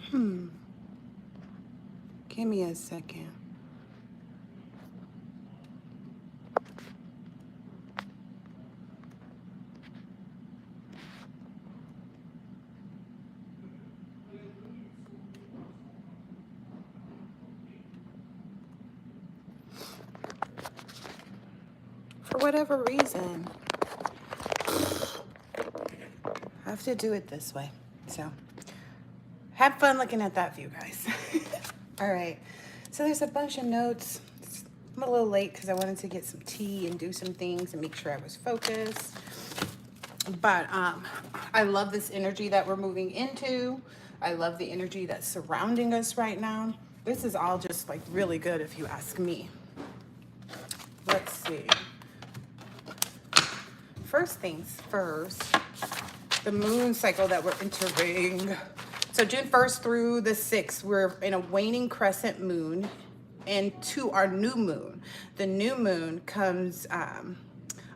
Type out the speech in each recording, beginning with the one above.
Give me a second. For whatever reason, I have to do it this way. So have fun looking at that view, guys. All right. So there's a bunch of notes. I'm a little late because I wanted to get some tea and do some things and make sure I was focused. But I love this energy that we're moving into. I love the energy that's surrounding us right now. This is all just like really good if you ask me. Let's see. First things first, the moon cycle that we're entering. So June 1st through the 6th, we're in a waning crescent moon into our new moon. The new moon comes on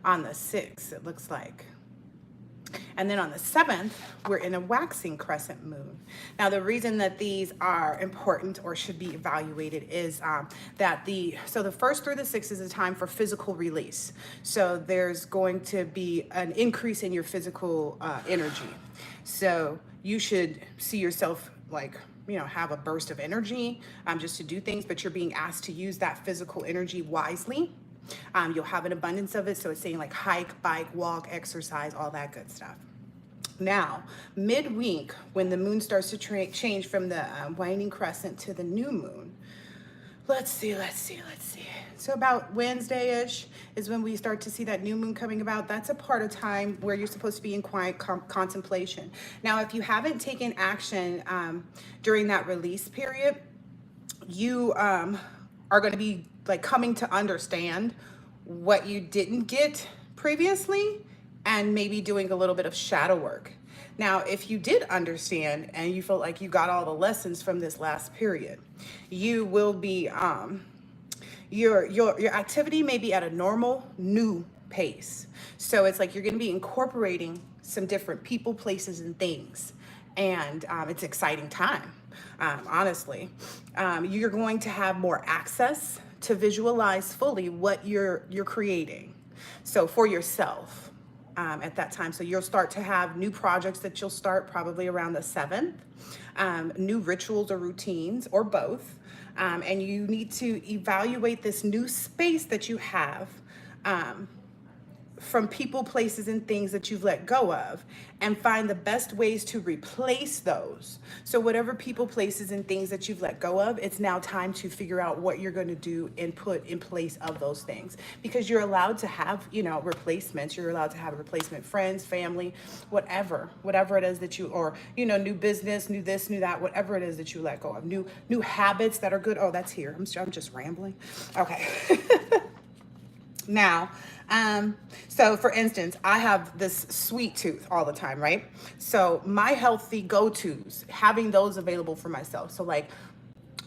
the 6th, it looks like. And then on the 7th, we're in a waxing crescent moon. Now, the reason that these are important or should be evaluated is that the 1st through the 6th is a time for physical release. So there's going to be an increase in your physical energy. So you should see yourself like, you know, have a burst of energy just to do things, but you're being asked to use that physical energy wisely. You'll have an abundance of it. So it's saying like hike, bike, walk, exercise, all that good stuff. Now, midweek, when the moon starts to change from the waning crescent to the new moon, let's see. So about Wednesday-ish is when we start to see that new moon coming about. That's a part of time where you're supposed to be in quiet contemplation. Now, if you haven't taken action during that release period, you are going to be like coming to understand what you didn't get previously and maybe doing a little bit of shadow work. Now, if you did understand and you feel like you got all the lessons from this last period, you will be your activity may be at a normal new pace. So it's like you're going to be incorporating some different people, places, and things, and it's exciting time. Honestly, you're going to have more access to visualize fully what you're creating. So for yourself at that time. So you'll start to have new projects that you'll start probably around the 7th, new rituals or routines or both. And you need to evaluate this new space that you have from people, places, and things that you've let go of, and find the best ways to replace those. So whatever people, places, and things that you've let go of, it's now time to figure out what you're going to do and put in place of those things, because you're allowed to have, you know, replacements. You're allowed to have replacement friends, family, whatever it is that you, or, you know, new business, new this, new that, whatever it is that you let go of, new habits that are good. Oh, that's here. I'm just rambling. Okay. Now, so for instance, I have this sweet tooth all the time, right? So my healthy go-tos, having those available for myself. So like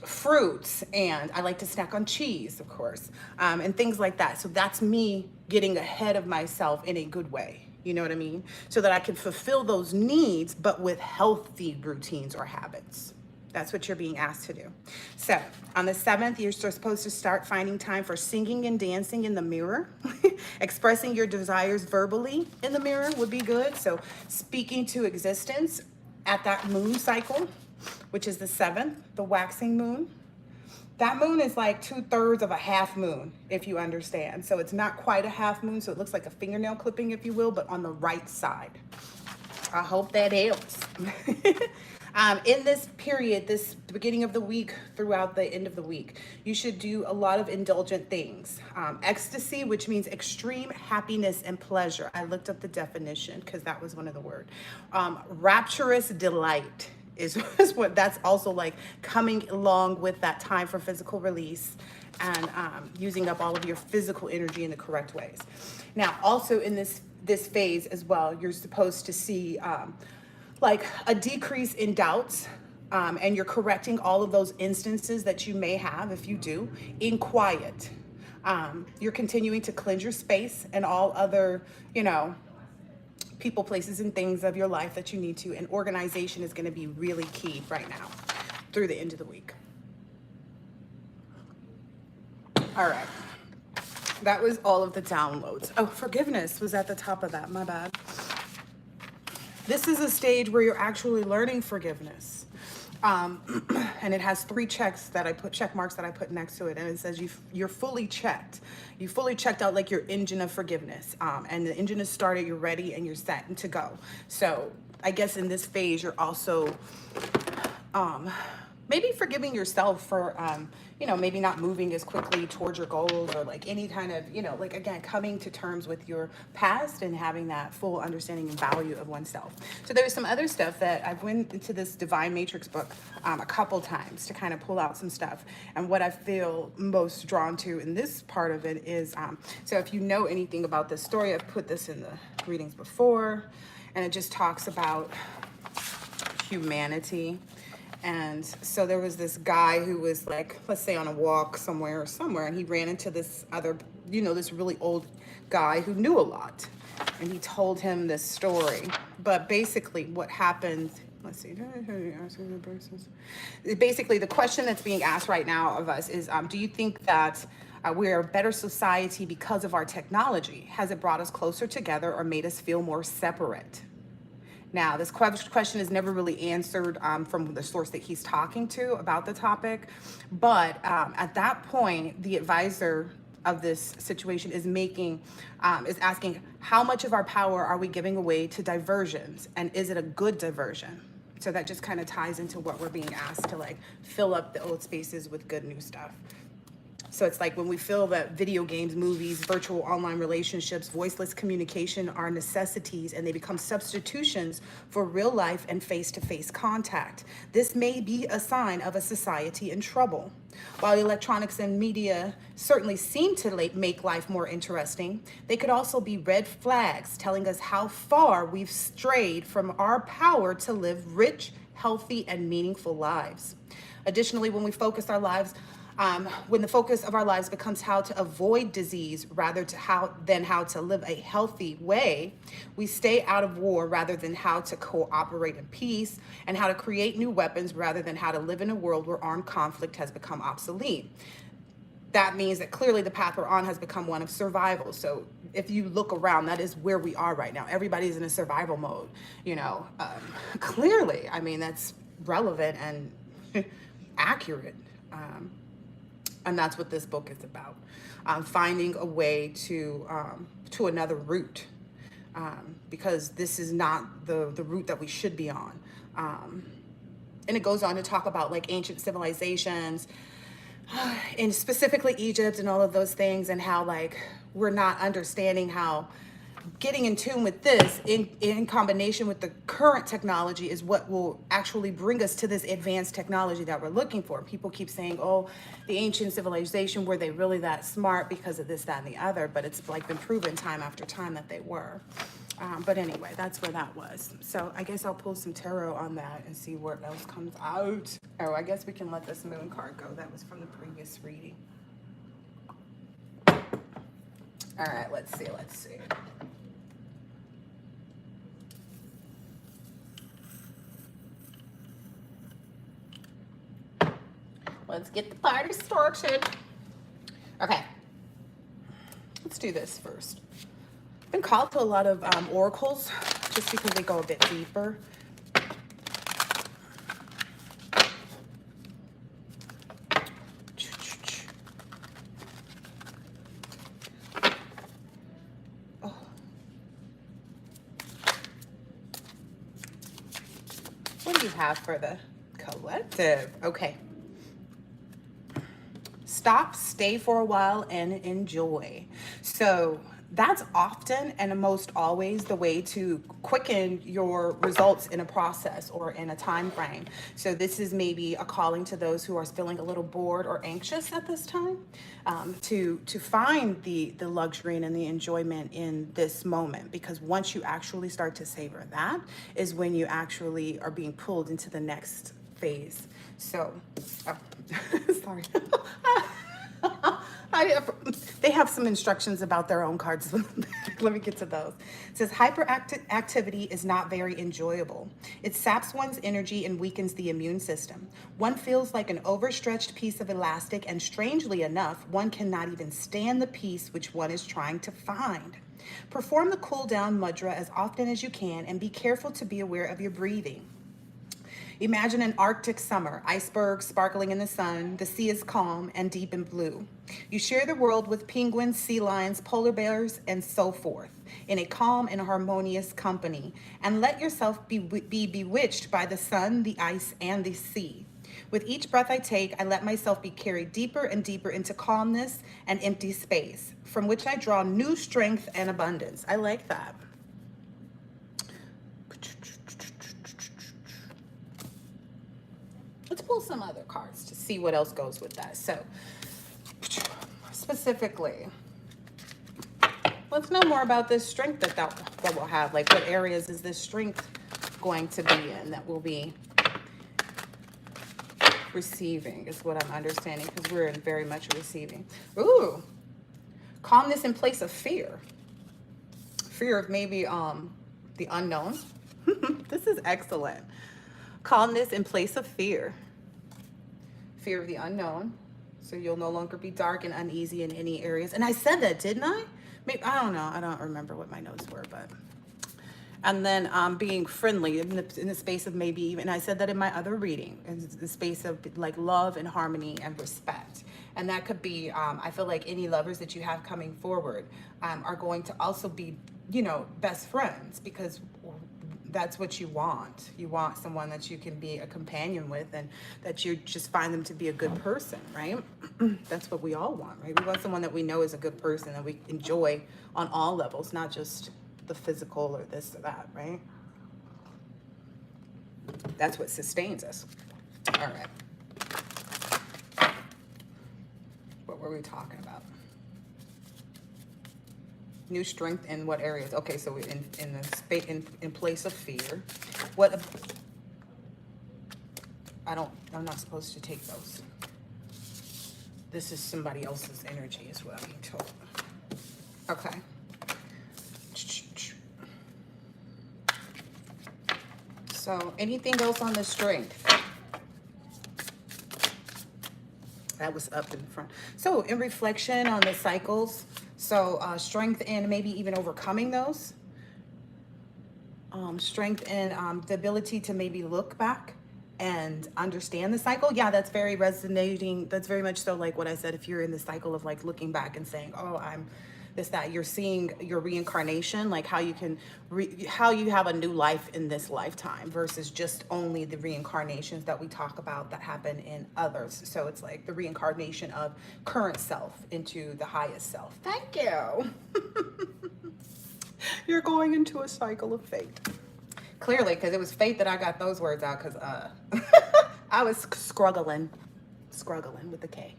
fruits, and I like to snack on cheese, of course, and things like that. So that's me getting ahead of myself in a good way. You know what I mean? So that I can fulfill those needs, but with healthy routines or habits. That's what you're being asked to do. So on the 7th, you're supposed to start finding time for singing and dancing in the mirror. Expressing your desires verbally in the mirror would be good. So speaking to existence at that moon cycle, which is the 7th, the waxing moon. That moon is like 2/3 of a half moon, if you understand. So it's not quite a half moon, so it looks like a fingernail clipping, if you will, but on the right side. I hope that helps. In this period, this beginning of the week throughout the end of the week, you should do a lot of indulgent things. Ecstasy, which means extreme happiness and pleasure. I looked up the definition because that was one of the words. Rapturous delight is what that's also like, coming along with that time for physical release and using up all of your physical energy in the correct ways. Now, also in this phase as well, you're supposed to see like a decrease in doubts, and you're correcting all of those instances that you may have, if you do, in quiet. You're continuing to cleanse your space and all other, you know, people, places, and things of your life that you need to, and organization is going to be really key right now. through the end of the week. All right. That was all of the downloads. Oh, forgiveness was at the top of that. My bad. This is a stage where you're actually learning forgiveness. And it has 3 checks that I put, check marks that I put next to it. And it says you're fully checked. You fully checked out like your engine of forgiveness. And the engine is started, you're ready, and you're set to go. So I guess in this phase, you're also maybe forgiving yourself for, maybe not moving as quickly towards your goals, or like any kind of, like, again, coming to terms with your past and having that full understanding and value of oneself. So there's some other stuff that I've went into this Divine Matrix book a couple times to kind of pull out some stuff. And what I feel most drawn to in this part of it is, so if you know anything about this story, I've put this in the readings before, and it just talks about humanity. And so there was this guy who was, like, let's say on a walk somewhere, and he ran into this other, this really old guy who knew a lot. And he told him this story. But basically what happened, let's see. Basically, the question that's being asked right now of us is, do you think that we're a better society because of our technology? Has it brought us closer together or made us feel more separate? Now, this question is never really answered from the source that he's talking to about the topic. But at that point, the advisor of this situation is asking, how much of our power are we giving away to diversions? And is it a good diversion? So that just kind of ties into what we're being asked to, like, fill up the old spaces with good new stuff. So it's like when we feel that video games, movies, virtual online relationships, voiceless communication are necessities, and they become substitutions for real life and face-to-face contact. This may be a sign of a society in trouble. While electronics and media certainly seem to make life more interesting, they could also be red flags telling us how far we've strayed from our power to live rich, healthy, and meaningful lives. Additionally, when the focus of our lives becomes how to avoid disease rather than how to live a healthy way, we stay out of war rather than how to cooperate in peace, and how to create new weapons rather than how to live in a world where armed conflict has become obsolete. That means that clearly the path we're on has become one of survival. So if you look around, that is where we are right now. Everybody's in a survival mode, clearly. I mean, that's relevant and accurate. And that's what this book is about. Finding a way to another route, because this is not the route that we should be on. And it goes on to talk about, like, ancient civilizations, and specifically Egypt and all of those things, and how, like, we're not understanding how getting in tune with this in combination with the current technology is what will actually bring us to this advanced technology that we're looking for. People keep saying, oh, the ancient civilization, were they really that smart because of this, that, and the other? But it's, like, been proven time after time that they were. But anyway, that's where that was. So I guess I'll pull some tarot on that and see what else comes out. Oh, I guess we can let this moon card go. That was from the previous reading. All right, let's see. Let's get the party started. Okay, let's do this first. I've been called to a lot of oracles just because they go a bit deeper. Oh. What do you have for the collective? Okay. Stop, stay for a while, and enjoy. So that's often and most always the way to quicken your results in a process or in a time frame. So this is maybe a calling to those who are feeling a little bored or anxious at this time, to find the luxury and the enjoyment in this moment, because once you actually start to savor that is when you actually are being pulled into the next phase. So, sorry. have some instructions about their own cards. Let me get to those. It says hyperactivity is not very enjoyable. It saps one's energy and weakens the immune system. One feels like an overstretched piece of elastic, and strangely enough, one cannot even stand the piece which one is trying to find. Perform the cool down mudra as often as you can, and be careful to be aware of your breathing. Imagine an Arctic summer, icebergs sparkling in the sun, the sea is calm and deep in blue. You share the world with penguins, sea lions, polar bears, and so forth, in a calm and harmonious company, and let yourself be bewitched by the sun, the ice, and the sea. With each breath I take, I let myself be carried deeper and deeper into calmness and empty space, from which I draw new strength and abundance. I like that. Let's pull some other cards to see what else goes with that. So, specifically, let's know more about this strength that we'll have. Like, what areas is this strength going to be in that we'll be receiving, is what I'm understanding, because we're in very much receiving. Ooh, calmness in place of fear. Fear of maybe the unknown. This is excellent. Calmness in place of fear. Fear of the unknown. So you'll no longer be dark and uneasy in any areas. And I said that, didn't I? Maybe, I don't know. I don't remember what my notes were, but. And then being friendly in the space of maybe even, I said that in my other reading, in the space of like love and harmony and respect. And that could be, I feel like any lovers that you have coming forward are going to also be, you know, best friends, because that's what you want. You want someone that you can be a companion with, and that you just find them to be a good person, right? That's what we all want, right? We want someone that we know is a good person, that we enjoy on all levels, not just the physical or this or that, right? That's what sustains us. All right. What were we talking about? New strength in what areas? Okay, so in the space in place of fear. What? I'm not supposed to take those. This is somebody else's energy, is what I'm being told. Okay. So, anything else on the strength? That was up in front. So, in reflection on the cycles, so strength in maybe even overcoming those. Strength in the ability to maybe look back and understand the cycle. Yeah, that's very resonating. That's very much so like what I said. If you're in the cycle of like looking back and saying, oh, I'm this, that, you're seeing your reincarnation, like how you can, how you have a new life in this lifetime versus just only the reincarnations that we talk about that happen in others. So it's like the reincarnation of current self into the highest self. Thank you. You're going into a cycle of fate. Clearly, because it was fate that I got those words out, because I was struggling with the K.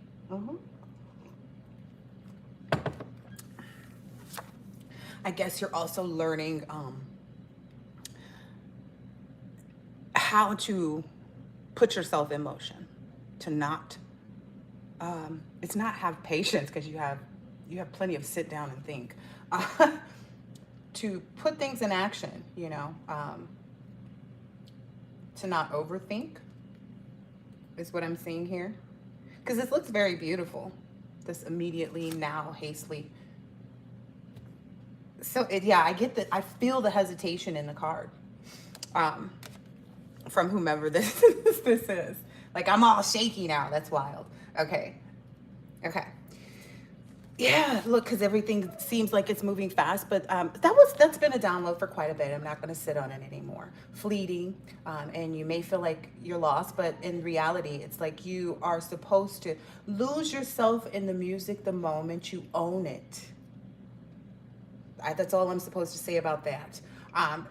I guess you're also learning how to put yourself in motion, to not, it's not have patience, because you have plenty of sit down and think, to put things in action, you know, to not overthink is what I'm seeing here. Because this looks very beautiful, this immediately, now, hastily. So yeah, I get that. I feel the hesitation in the card from whomever this is. Like, I'm all shaky now. That's wild. Okay. Yeah, look, because everything seems like it's moving fast, but that's been a download for quite a bit. I'm not going to sit on it anymore. Fleeting, and you may feel like you're lost, but in reality, it's like you are supposed to lose yourself in the music the moment you own it. That's all I'm supposed to say about that.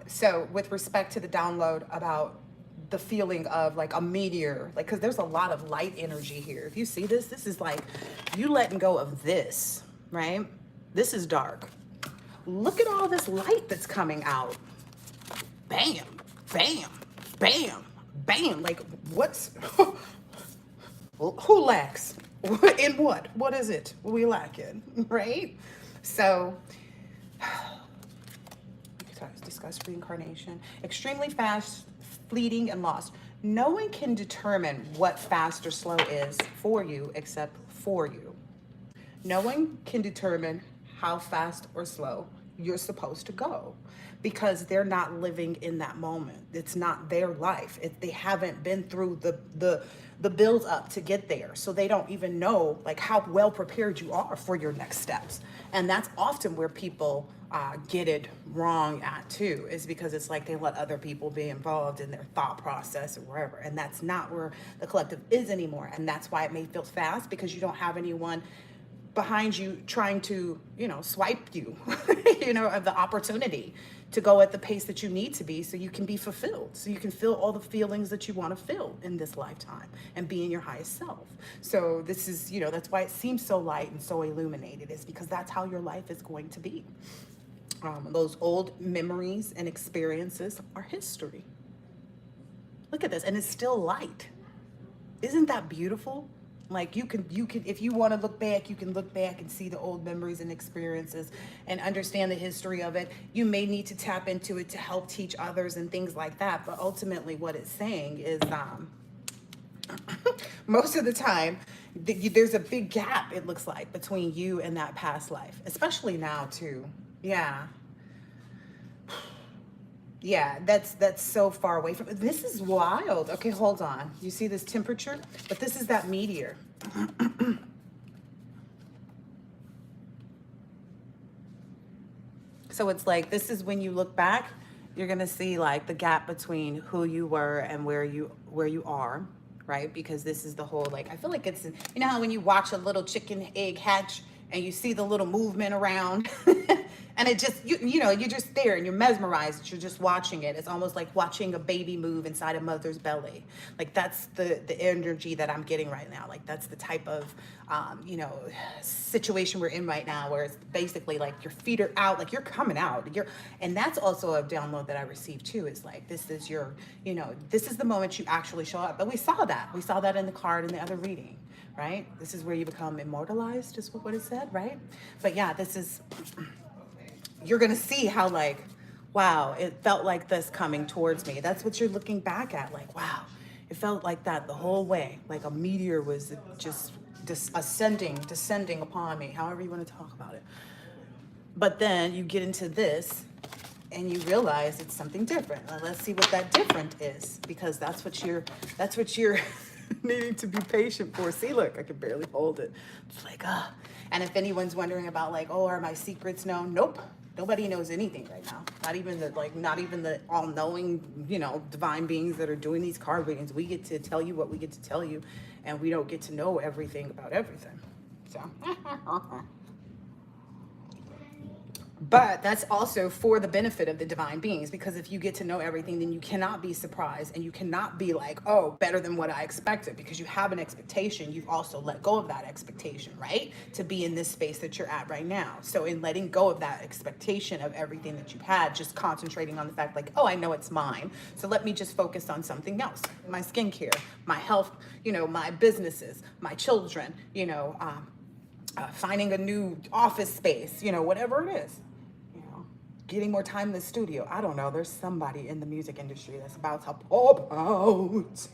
So with respect to the download about the feeling of like a meteor, like, because there's a lot of light energy here. If you see this, this is like you letting go of this, right? This is dark. Look at all this light that's coming out. Bam, bam, bam, bam. Like, what's, who lacks? In what? What is it we lack in, right? So, discuss reincarnation. Extremely fast, fleeting, and lost. No one can determine what fast or slow is for you except for you. No one can determine how fast or slow you're supposed to go because they're not living in that moment. It's not their life. They haven't been through the build up to get there. So they don't even know like how well prepared you are for your next steps. And that's often where people get it wrong at too, is because it's like they let other people be involved in their thought process or wherever. And that's not where the collective is anymore. And that's why it may feel fast, because you don't have anyone behind you trying to, swipe you, of the opportunity to go at the pace that you need to be so you can be fulfilled, so you can feel all the feelings that you want to feel in this lifetime and be in your highest self. So this is, that's why it seems so light and so illuminated, is because that's how your life is going to be. Those old memories and experiences are history. Look at this, and it's still light. Isn't that beautiful? Like you can, if you want to look back, you can look back and see the old memories and experiences and understand the history of it. You may need to tap into it to help teach others and things like that. But ultimately what it's saying is, most of the time, there's a big gap, it looks like, between you and that past life, especially now too. Yeah. Yeah, that's so far away from, this is wild. Okay, hold on. You see this temperature? But this is that meteor. So it's like, this is when you look back, you're gonna see like the gap between who you were and where you are, right? Because this is the whole, like, I feel like it's, how when you watch a little chicken egg hatch and you see the little movement around and it just, you're just there and you're mesmerized. You're just watching it. It's almost like watching a baby move inside a mother's belly. Like that's the energy that I'm getting right now. Like that's the type of, situation we're in right now, where it's basically like your feet are out, like you're coming out. And that's also a download that I received too, is like, this is your, this is the moment you actually show up. But we saw that in the card in the other reading, right? This is where you become immortalized, is what it said, right? But yeah, this is, you're gonna see how like, wow, it felt like this coming towards me. That's what you're looking back at, like, wow, it felt like that the whole way, like a meteor was just descending upon me, however you want to talk about it. But then you get into this and you realize it's something different. Now, let's see what that different is, because that's what you're needing to be patient for. See, look, I can barely hold it. It's like, And if anyone's wondering about like, oh, are my secrets known? Nope. Nobody knows anything right now. Not even the all-knowing, divine beings that are doing these card readings. We get to tell you what we get to tell you, and we don't get to know everything about everything. So But that's also for the benefit of the divine beings, because if you get to know everything, then you cannot be surprised and you cannot be like, oh, better than what I expected, because you have an expectation. You've also let go of that expectation, right? To be in this space that you're at right now. So in letting go of that expectation of everything that you've had, just concentrating on the fact like, oh, I know it's mine. So let me just focus on something else. My skincare, my health, my businesses, my children, finding a new office space, whatever it is. Getting more time in the studio. I don't know. There's somebody in the music industry that's about to pop out.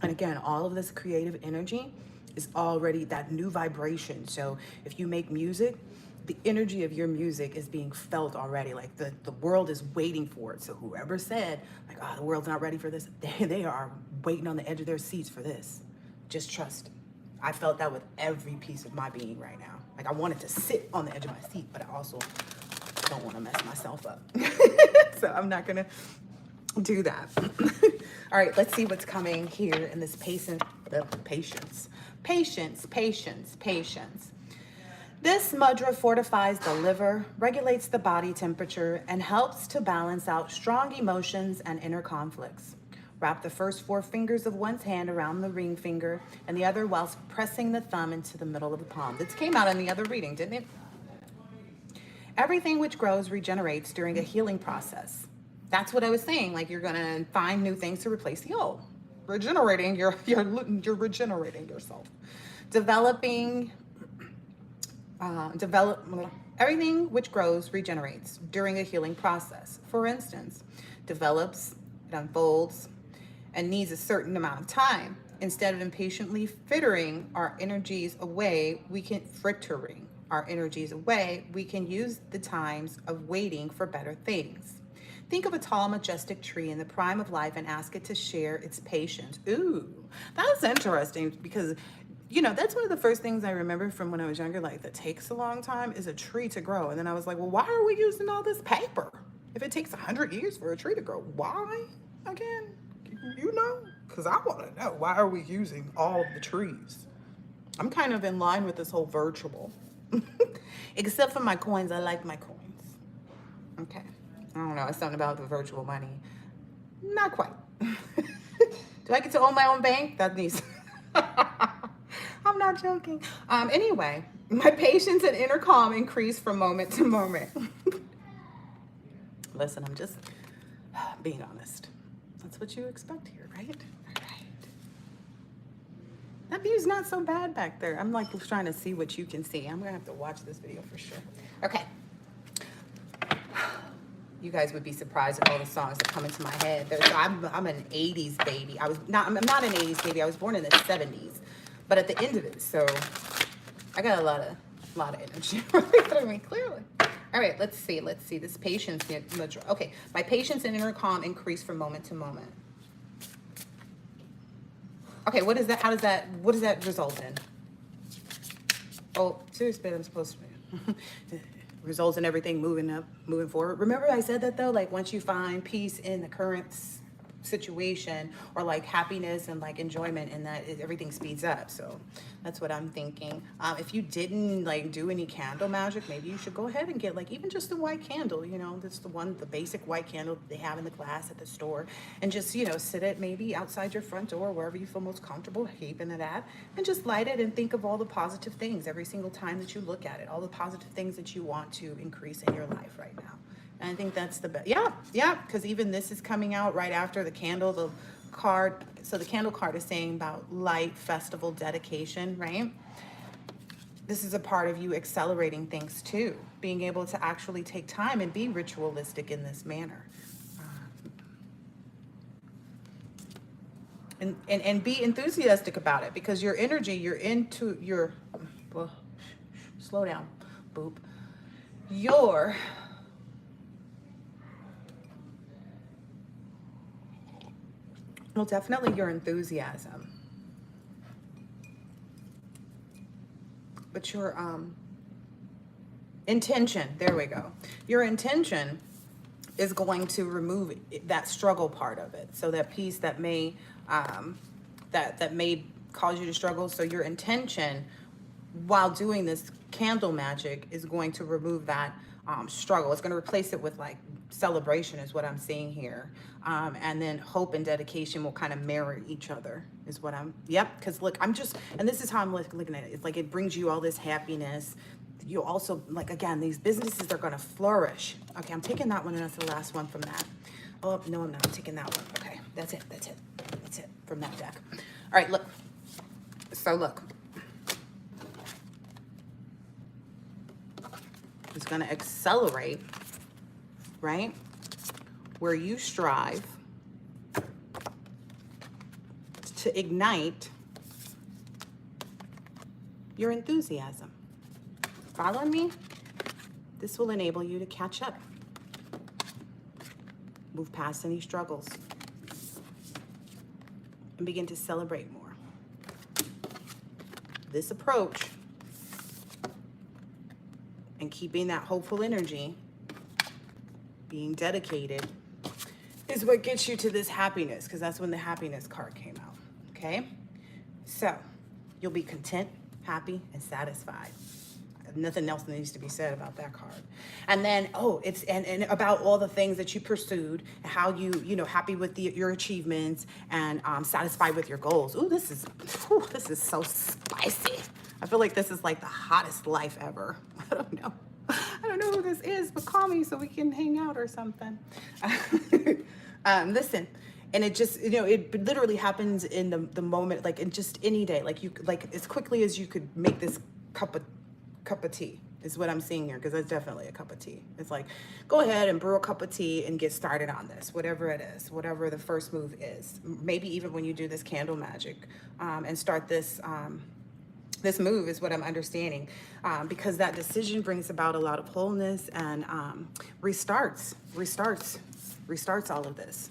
And again, all of this creative energy is already that new vibration. So if you make music, the energy of your music is being felt already. Like the world is waiting for it. So whoever said, like, oh, the world's not ready for this, they are waiting on the edge of their seats for this. Just trust. I felt that with every piece of my being right now. Like I wanted to sit on the edge of my seat, but I also don't want to mess myself up. So I'm not gonna do that. All right, let's see what's coming here in this patience. This mudra fortifies the liver, regulates the body temperature, and helps to balance out strong emotions and inner conflicts. Wrap the first 4 fingers of one's hand around the ring finger and the other whilst pressing the thumb into the middle of the palm. This came out in the other reading, didn't it? Everything which grows regenerates during a healing process. That's what I was saying. Like you're going to find new things to replace the old. regenerating, you're regenerating yourself. Developing, everything which grows regenerates during a healing process. For instance, develops, it unfolds, and needs a certain amount of time. Instead of impatiently frittering our energies away, we can use the times of waiting for better things. Think of a tall, majestic tree in the prime of life and ask it to share its patience. Ooh, that's interesting because, that's one of the first things I remember from when I was younger, like that takes a long time is a tree to grow. And then I was like, well, why are we using all this paper? If it takes 100 years for a tree to grow, why? Again, because I want to know, why are we using all of the trees? I'm kind of in line with this whole virtual. Except for my coins, I like my coins. Okay. I don't know, it's something about the virtual money. Not quite. Do I get to own my own bank? That needs. I'm not joking. Anyway, my patience and inner calm increase from moment to moment. Listen, I'm just being honest. That's what you expect here, right? All right. That view's not so bad back there. I'm like trying to see what you can see. I'm gonna have to watch this video for sure. Okay. You guys would be surprised at all the songs that come into my head. I'm an 80s baby. I'm not an 80s baby. I was born in the 70s, but at the end of it, so I got a lot of energy running through me, clearly. All right, let's see. This patience. Okay, my patience and inner calm increase from moment to moment. Okay, what is that? What does that result in? Oh, seriously, I'm supposed to. Results in everything moving forward. Remember I said that though, like once you find peace in the current situation or like happiness and like enjoyment in that, everything speeds up. So that's what I'm thinking. If you didn't like do any candle magic, maybe you should go ahead and get like even just a white candle, that's the basic white candle they have in the glass at the store, and just sit it maybe outside your front door, wherever you feel most comfortable keeping it at, and just light it and think of all the positive things every single time that you look at it, all the positive things that you want to increase in your life right now. And I think that's the best. Yeah, because even this is coming out right after the candle, the card. So the candle card is saying about light, festival, dedication, right? This is a part of you accelerating things too, being able to actually take time and be ritualistic in this manner. And be enthusiastic about it, because your energy, you're into your, well, slow down, boop. Well, definitely your enthusiasm, but your intention, there we go. Your intention is going to remove that struggle part of it. So that piece that may, that may cause you to struggle. So your intention while doing this candle magic is going to remove that struggle. It's going to replace it with like celebration is what I'm seeing here. And then hope and dedication will kind of mirror each other is what because look, and this is how I'm looking at it. It's like it brings you all this happiness. You also, like, again, these businesses are going to flourish. Okay, I'm taking that one, and that's the last one from that. Oh, no, I'm not. I'm taking that one. Okay, that's it from that deck. All right, look. So look. It's going to accelerate, right? Where you strive to ignite your enthusiasm. Following me? This will enable you to catch up, move past any struggles, and begin to celebrate more. This approach and keeping that hopeful energy, being dedicated, is what gets you to this happiness, because that's when the happiness card came out, okay? So you'll be content, happy, and satisfied. Nothing else needs to be said about that card. And then, it's and about all the things that you pursued, and how you happy with your achievements, and satisfied with your goals. Ooh, this is so spicy. I feel like this is like the hottest life ever. I don't know who this is, but call me so we can hang out or something. Listen, And it just, you know, it literally happens in the moment, like in just any day, like you, like as quickly as you could make this cup of tea is what I'm seeing here, because that's definitely a cup of tea. It's like, go ahead and brew a cup of tea and get started on this, whatever it is, whatever the first move is. Maybe even when you do this candle magic, and start this, this move is what I'm understanding, because that decision brings about a lot of wholeness and restarts all of this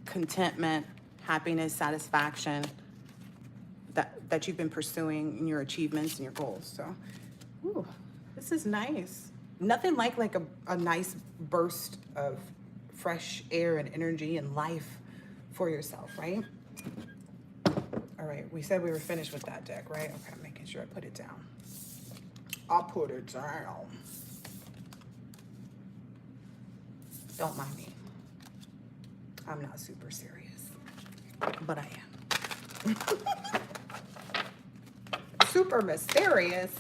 contentment, happiness, satisfaction that you've been pursuing in your achievements and your goals. So, ooh, this is nice. Nothing like a nice burst of fresh air and energy and life for yourself, right? All right, we said we were finished with that deck, right? Okay, I'm making sure I put it down. I'll put it down. Don't mind me. I'm not super serious, but I am. Super mysterious.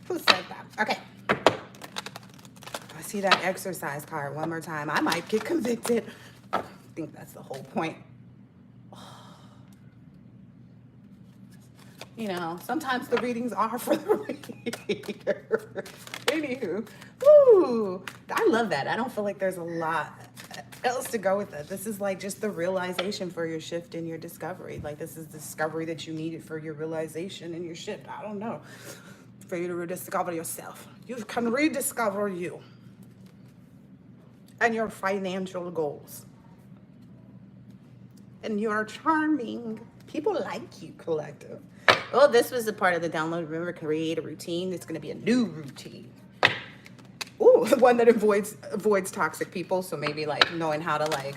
Who said that? Okay. I see that exercise card one more time. I might get convicted. I think that's the whole point. You know, sometimes the readings are for the reader. Anywho, woo, I love that. I don't feel like there's a lot else to go with it. This is like just the realization for your shift in your discovery. Like this is the discovery that you needed for your realization and your shift. I don't know. For you to rediscover yourself. You can rediscover you and your financial goals. And you are charming. People like you, collective. Oh, this was a part of the download. Remember, create a routine. It's going to be a new routine. Ooh, one that avoids toxic people. So maybe like knowing how to like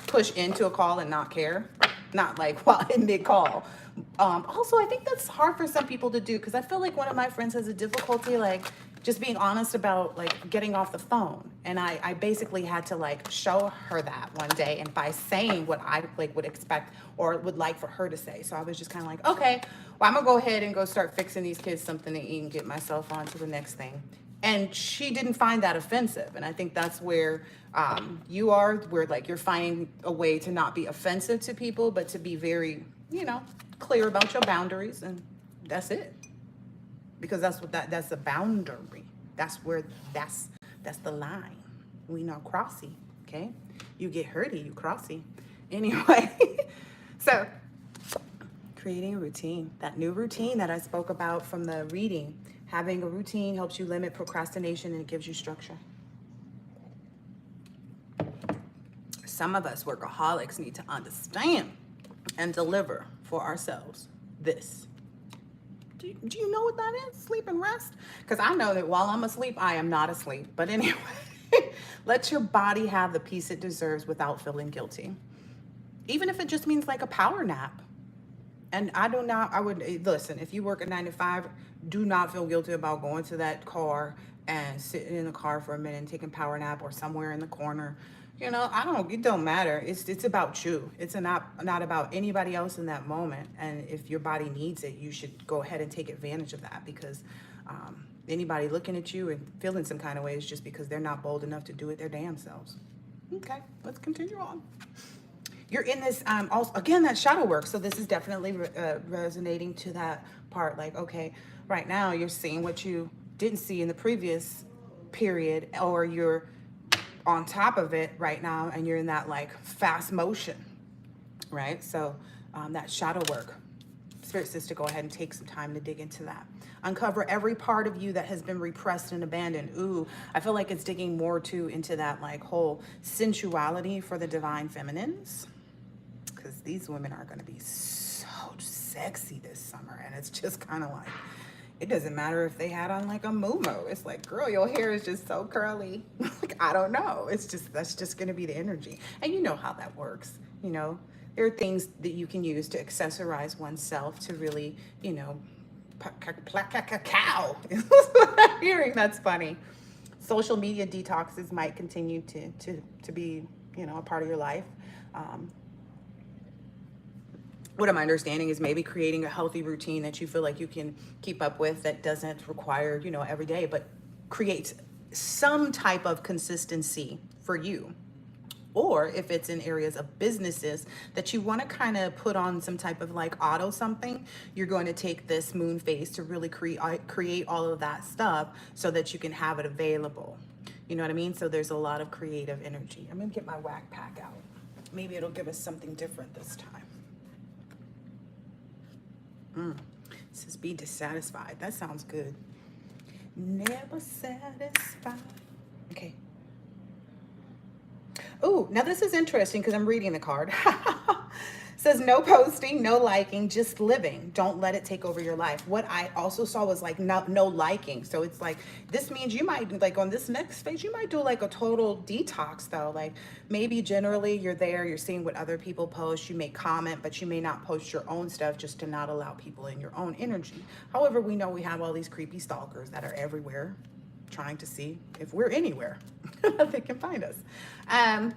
push into a call and not care. Not like while in mid-call. Also, I think that's hard for some people to do, because I feel like one of my friends has a difficulty like just being honest about like getting off the phone. And I basically had to like show her that one day, and by saying what I like would expect or would like for her to say. So I was just kind of like, okay, well, I'm gonna go ahead and go start fixing these kids something to eat and get myself on to the next thing. And she didn't find that offensive. And I think that's where you are, where like you're finding a way to not be offensive to people, but to be very, you know, clear about your boundaries. And that's it. Because that's a boundary. That's where, that's the line. We not crossy, okay? You get hurty, you crossy. Anyway, so creating a routine, that new routine that I spoke about from the reading. Having a routine helps you limit procrastination and it gives you structure. Some of us workaholics need to understand and deliver for ourselves this. Do you know what that is? Sleep and rest? Because I know that while I'm asleep, I am not asleep. But anyway, let your body have the peace it deserves without feeling guilty. Even if it just means like a power nap. And I would, listen, if you work a 9 to 5, do not feel guilty about going to that car and sitting in the car for a minute and taking a power nap or somewhere in the corner. You know, it don't matter. It's about you. It's not about anybody else in that moment. And if your body needs it, you should go ahead and take advantage of that, because anybody looking at you and feeling some kind of way is just because they're not bold enough to do it their damn selves. Okay, let's continue on. You're in this, also, again, that shadow work. So this is definitely resonating to that part. Like, okay, right now you're seeing what you didn't see in the previous period, or you're on top of it right now and you're in that like fast motion, right? So that shadow work. Spirit says to go ahead and take some time to dig into that. Uncover every part of you that has been repressed and abandoned. Ooh, I feel like it's digging more too into that like whole sensuality for the divine feminines. Because these women are going to be so sexy this summer. And it's just kind of like, it doesn't matter if they had on like a muumuu. It's like, girl, your hair is just so curly. Like, I don't know. It's just, that's just going to be the energy. And you know how that works. You know, there are things that you can use to accessorize oneself to really, you know, cow. Is what I'm hearing. That's funny. Social media detoxes might continue to be, you know, a part of your life. What I'm understanding is maybe creating a healthy routine that you feel like you can keep up with, that doesn't require, you know, every day, but creates some type of consistency for you. Or if it's in areas of businesses that you want to kind of put on some type of like auto something, you're going to take this moon phase to really create all of that stuff so that you can have it available. You know what I mean? So there's a lot of creative energy. I'm going to get my whack pack out. Maybe it'll give us something different this time. It says be dissatisfied. That sounds good. Never satisfied. Okay. Oh, now this is interesting because I'm reading the card. Says no posting, no liking, just living. Don't let it take over your life. What I also saw was like no liking. So it's like, this means you might, like on this next phase, you might do like a total detox though. Like maybe generally you're there, you're seeing what other people post, you may comment, but you may not post your own stuff just to not allow people in your own energy. However, we know we have all these creepy stalkers that are everywhere trying to see if we're anywhere they can find us. And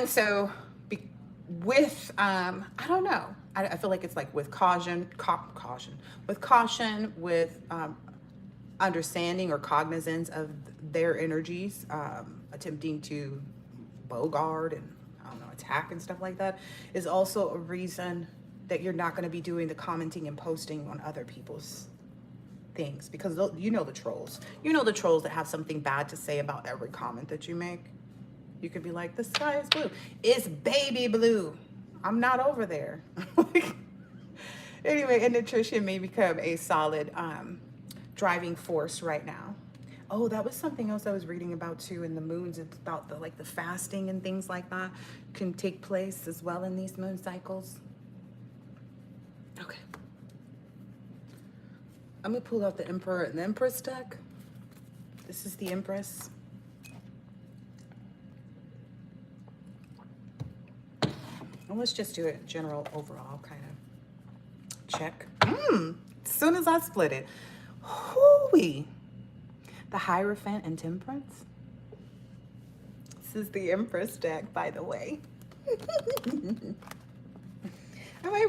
so with I don't know, I feel like it's like with caution, with understanding or cognizance of their energies, attempting to bogart and I don't know, attack and stuff like that is also a reason that you're not going to be doing the commenting and posting on other people's things, because you know the trolls that have something bad to say about every comment that you make. You could be like, the sky is blue. It's baby blue. I'm not over there. Anyway, and nutrition may become a solid driving force right now. Oh, that was something else I was reading about too in the moons. It's about the fasting and things like that can take place as well in these moon cycles. Okay. I'm gonna pull out the Emperor and the Empress deck. This is the Empress. And let's just do a general overall kind of check. As soon as I split it. Hooey. The Hierophant and Temperance. This is the Empress deck, by the way. my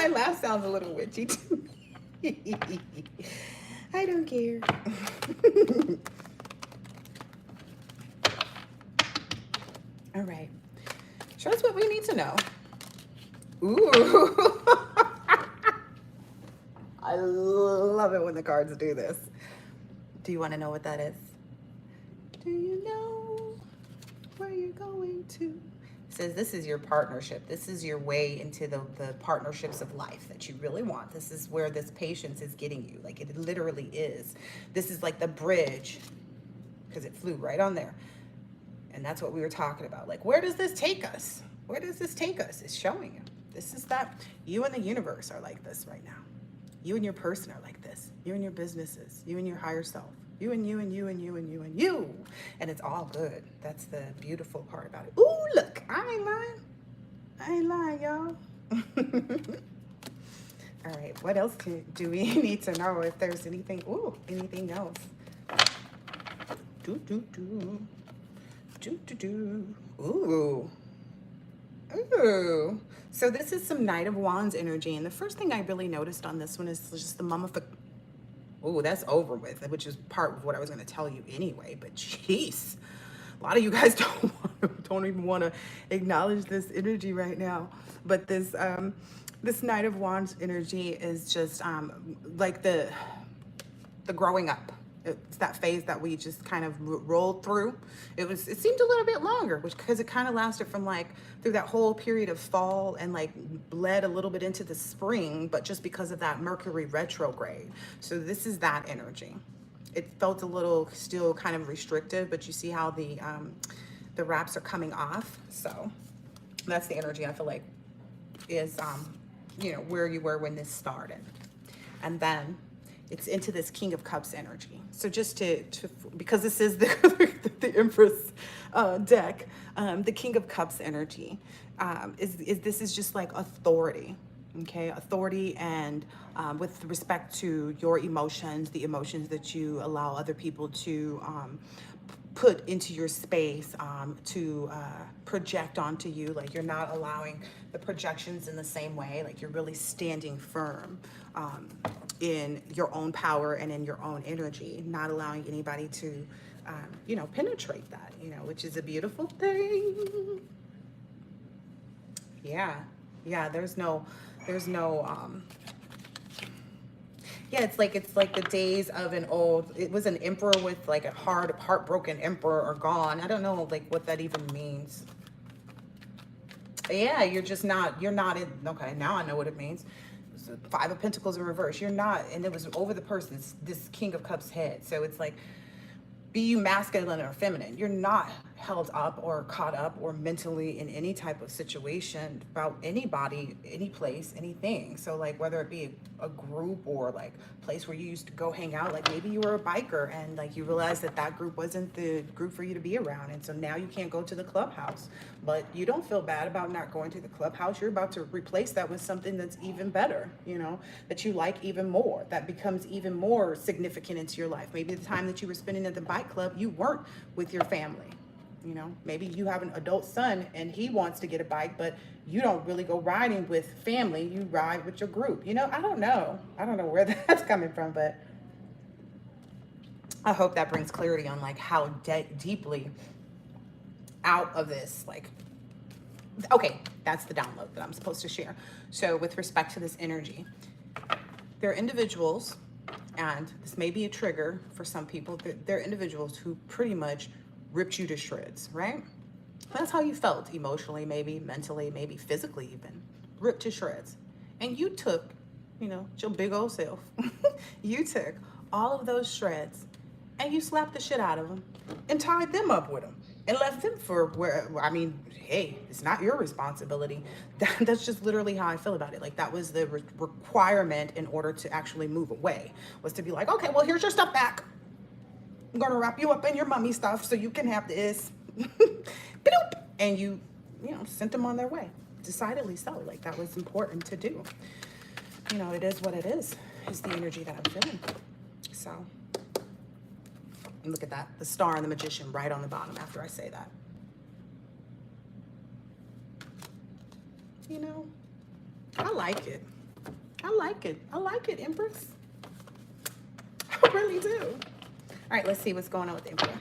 laugh sounds a little witchy to me. I don't care. All right. Show us what we need to know. Ooh. I love it when the cards do this. Do you want to know what that is? Do you know where you're going to? It says this is your partnership. This is your way into the partnerships of life that you really want. This is where this patience is getting you. Like it literally is. This is like the bridge, because it flew right on there. And that's what we were talking about. Like, where does this take us? Where does this take us? It's showing you. This is that you and the universe are like this right now. You and your person are like this. You and your businesses. You and your higher self. You and you and you and you and you and you. And it's all good. That's the beautiful part about it. Ooh, look. I ain't lying. I ain't lying, y'all. All right. What else do we need to know? If there's anything. Ooh, anything else. Ooh. Ooh. So this is some Knight of Wands energy. And the first thing I really noticed on this one is just the mummification. Ooh, that's over with, which is part of what I was going to tell you anyway. But jeez, a lot of you guys don't even want to acknowledge this energy right now. But this Knight of Wands energy is just like the growing up. It's that phase that we just kind of rolled through. It seemed a little bit longer, because it kind of lasted from like through that whole period of fall and like bled a little bit into the spring, but just because of that Mercury retrograde. So this is that energy. It felt a little still kind of restrictive, but you see how the wraps are coming off. So that's the energy I feel like is where you were when this started. And then it's into this King of Cups energy. So just to because this is the Empress deck, the King of Cups energy is just like authority, okay? Authority and with respect to your emotions, the emotions that you allow other people to put into your space, to project onto you. Like you're not allowing the projections in the same way. Like you're really standing firm in your own power and in your own energy, not allowing anybody to you know, penetrate that, you know, which is a beautiful thing. Yeah. Yeah. Yeah, it's like the days of an old, it was an emperor with like a heartbroken emperor or gone. I don't know like what that even means. Yeah, you're not in, okay, now I know what it means. It's the Five of Pentacles in reverse. You're not, and it was over the person's, this King of Cups head. So it's like, be you masculine or feminine, you're not held up or caught up or mentally in any type of situation about anybody, any place, anything. So like whether it be a group or like place where you used to go hang out, like maybe you were a biker and like you realized that that group wasn't the group for you to be around, and so now you can't go to the clubhouse, but you don't feel bad about not going to the clubhouse. You're about to replace that with something that's even better, you know, that you like even more, that becomes even more significant into your life. Maybe the time that you were spending at the bike club, you weren't with your family. You know, maybe you have an adult son and he wants to get a bike, but you don't really go riding with family. You ride with your group. You know, I don't know. I don't know where that's coming from, but I hope that brings clarity on like how deeply out of this, like, okay, that's the download that I'm supposed to share. So with respect to this energy, there are individuals, and this may be a trigger for some people, there are individuals who pretty much ripped you to shreds, right? That's how you felt emotionally, maybe mentally, maybe physically even, ripped to shreds. And you took, you know, your big old self, you took all of those shreds and you slapped the shit out of them and tied them up with them and left them for where, I mean, hey, it's not your responsibility. That's just literally how I feel about it. Like that was the requirement in order to actually move away, was to be like, okay, well, here's your stuff back. I'm gonna wrap you up in your mummy stuff so you can have this. And you know, sent them on their way. Decidedly so. Like that was important to do. You know, it is what it is the energy that I'm feeling. So, and look at that. The star and the magician right on the bottom after I say that. You know, I like it. I like it. I like it, Empress. I really do. All right, let's see what's going on with the Emperor.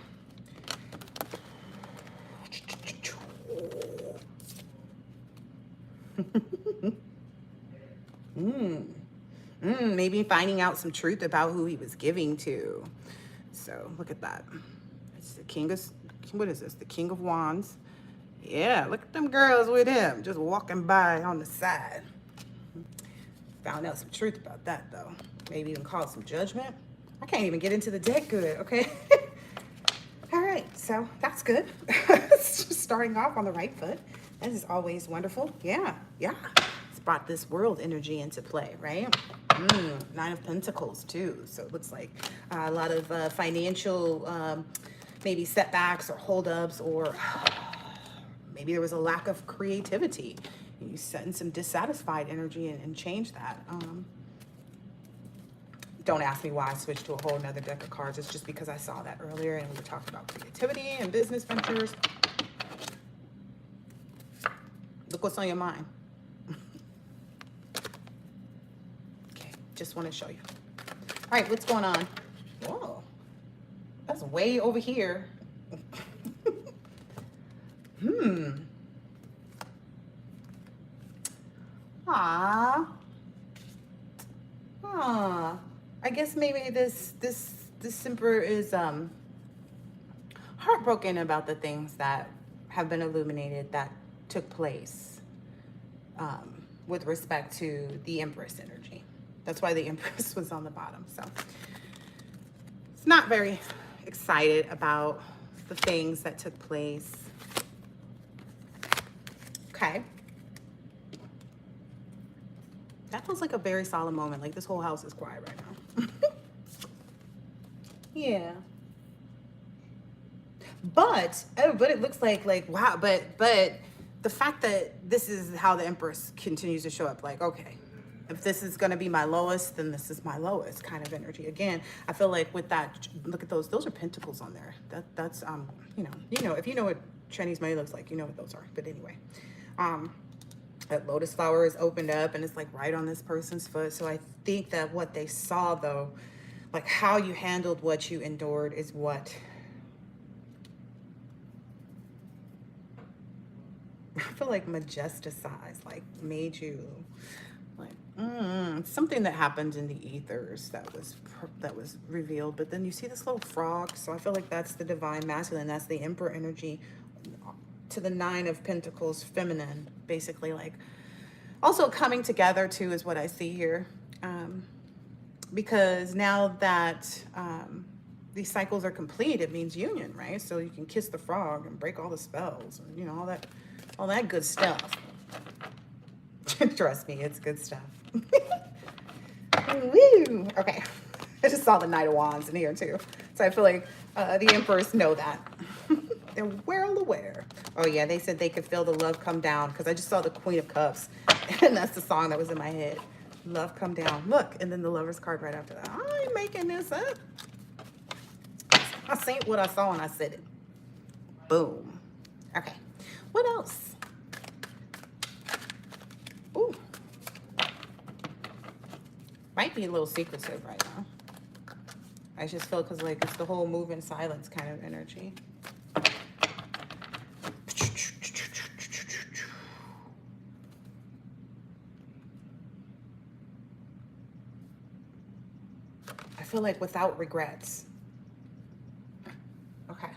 Maybe finding out some truth about who he was giving to. So look at that. It's the King of, what is this? The King of Wands. Yeah, look at them girls with him just walking by on the side. Found out some truth about that though. Maybe even cause some judgment. I can't even get into the deck good, okay? All right, so that's good. Starting off on the right foot. That is always wonderful. Yeah. It's brought this world energy into play, right? Nine of Pentacles too. So it looks like a lot of financial maybe setbacks or holdups, or maybe there was a lack of creativity. You set in some dissatisfied energy and change that. Don't ask me why I switched to a whole nother deck of cards. It's just because I saw that earlier and we were talking about creativity and business ventures. Look what's on your mind. Okay, just want to show you. All right, what's going on? Whoa, that's way over here. I guess maybe this Emperor is heartbroken about the things that have been illuminated that took place with respect to the Empress energy. That's why the Empress was on the bottom. So it's not very excited about the things that took place. Okay. That feels like a very solemn moment. Like this whole house is quiet right now. Yeah. But it looks like wow, but the fact that this is how the Empress continues to show up, like, okay, if this is going to be my lowest, then this is my lowest kind of energy. Again, I feel like with that, look at those are pentacles on there. That's you know, if you know what Chinese money looks like, you know what those are. But anyway, that lotus flower is opened up and it's like right on this person's foot. So I think that what they saw though, like how you handled what you endured, is what I feel like majesticized, like made you like something that happened in the ethers that was revealed. But then you see this little frog, so I feel like that's the divine masculine. That's the emperor energy to the Nine of Pentacles feminine, basically. Like also coming together too is what I see here, because now that these cycles are complete, it means union, right? So you can kiss the frog and break all the spells, and you know, all that good stuff. Trust me, it's good stuff. Woo! Okay, I just saw the Knight of Wands in here too, so I feel like the emperors know that. They're well aware. Oh yeah, they said they could feel the love come down, because I just saw the Queen of Cups, and that's the song that was in my head. Love come down. Look, and then the Lover's card right after that. I ain't making this up. I seen what I saw and I said it. Boom. Okay. What else? Ooh. Might be a little secretive right now. I just feel because like it's the whole move in silence kind of energy. I feel like without regrets. Okay.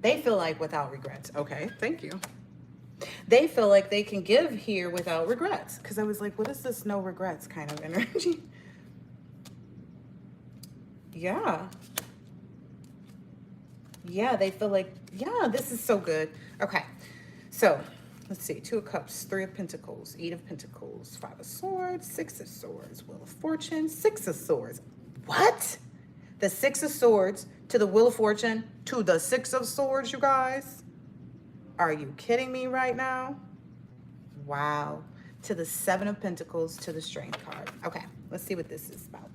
They feel like without regrets. Okay, thank you. They feel like they can give here without regrets. Because I was like, what is this no regrets kind of energy? Yeah. Yeah, they feel like, yeah, this is so good. Okay, so let's see. 2 of Cups, 3 of Pentacles, 8 of Pentacles, 5 of Swords, 6 of Swords, Wheel of Fortune, 6 of Swords. What? The 6 of Swords to the Wheel of Fortune to the 6 of Swords, you guys? Are you kidding me right now? Wow. To the 7 of Pentacles to the Strength card. Okay, let's see what this is about.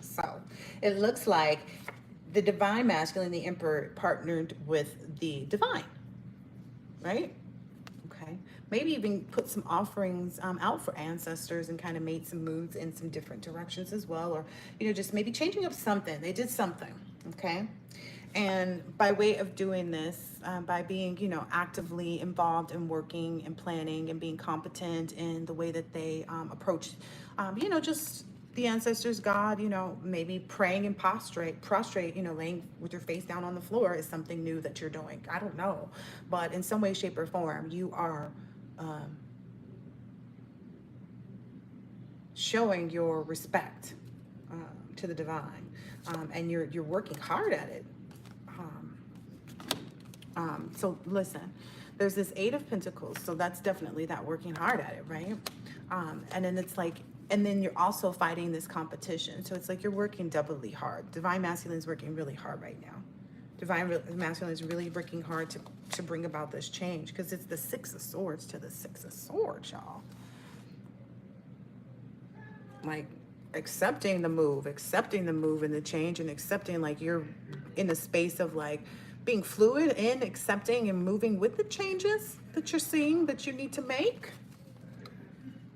So it looks like the divine masculine, the emperor, partnered with the divine, right? Okay. Maybe even put some offerings out for ancestors and kind of made some moves in some different directions as well. Or, you know, just maybe changing up something. They did something, okay? And by way of doing this, by being, you know, actively involved in working and planning and being competent in the way that they approach, you know, just the ancestors, God, you know, maybe praying and prostrate, you know, laying with your face down on the floor is something new that you're doing. I don't know. But in some way, shape, or form, you are showing your respect to the divine. And you're working hard at it. So listen, there's this 8 of Pentacles. So that's definitely that working hard at it, right? And then it's like, and then you're also fighting this competition. So it's like you're working doubly hard. Divine Masculine is working really hard right now. Divine Masculine is really working hard to bring about this change, because it's the 6 of Swords to the 6 of Swords, y'all. Like accepting the move and the change, and accepting like you're in the space of like being fluid and accepting and moving with the changes that you're seeing that you need to make.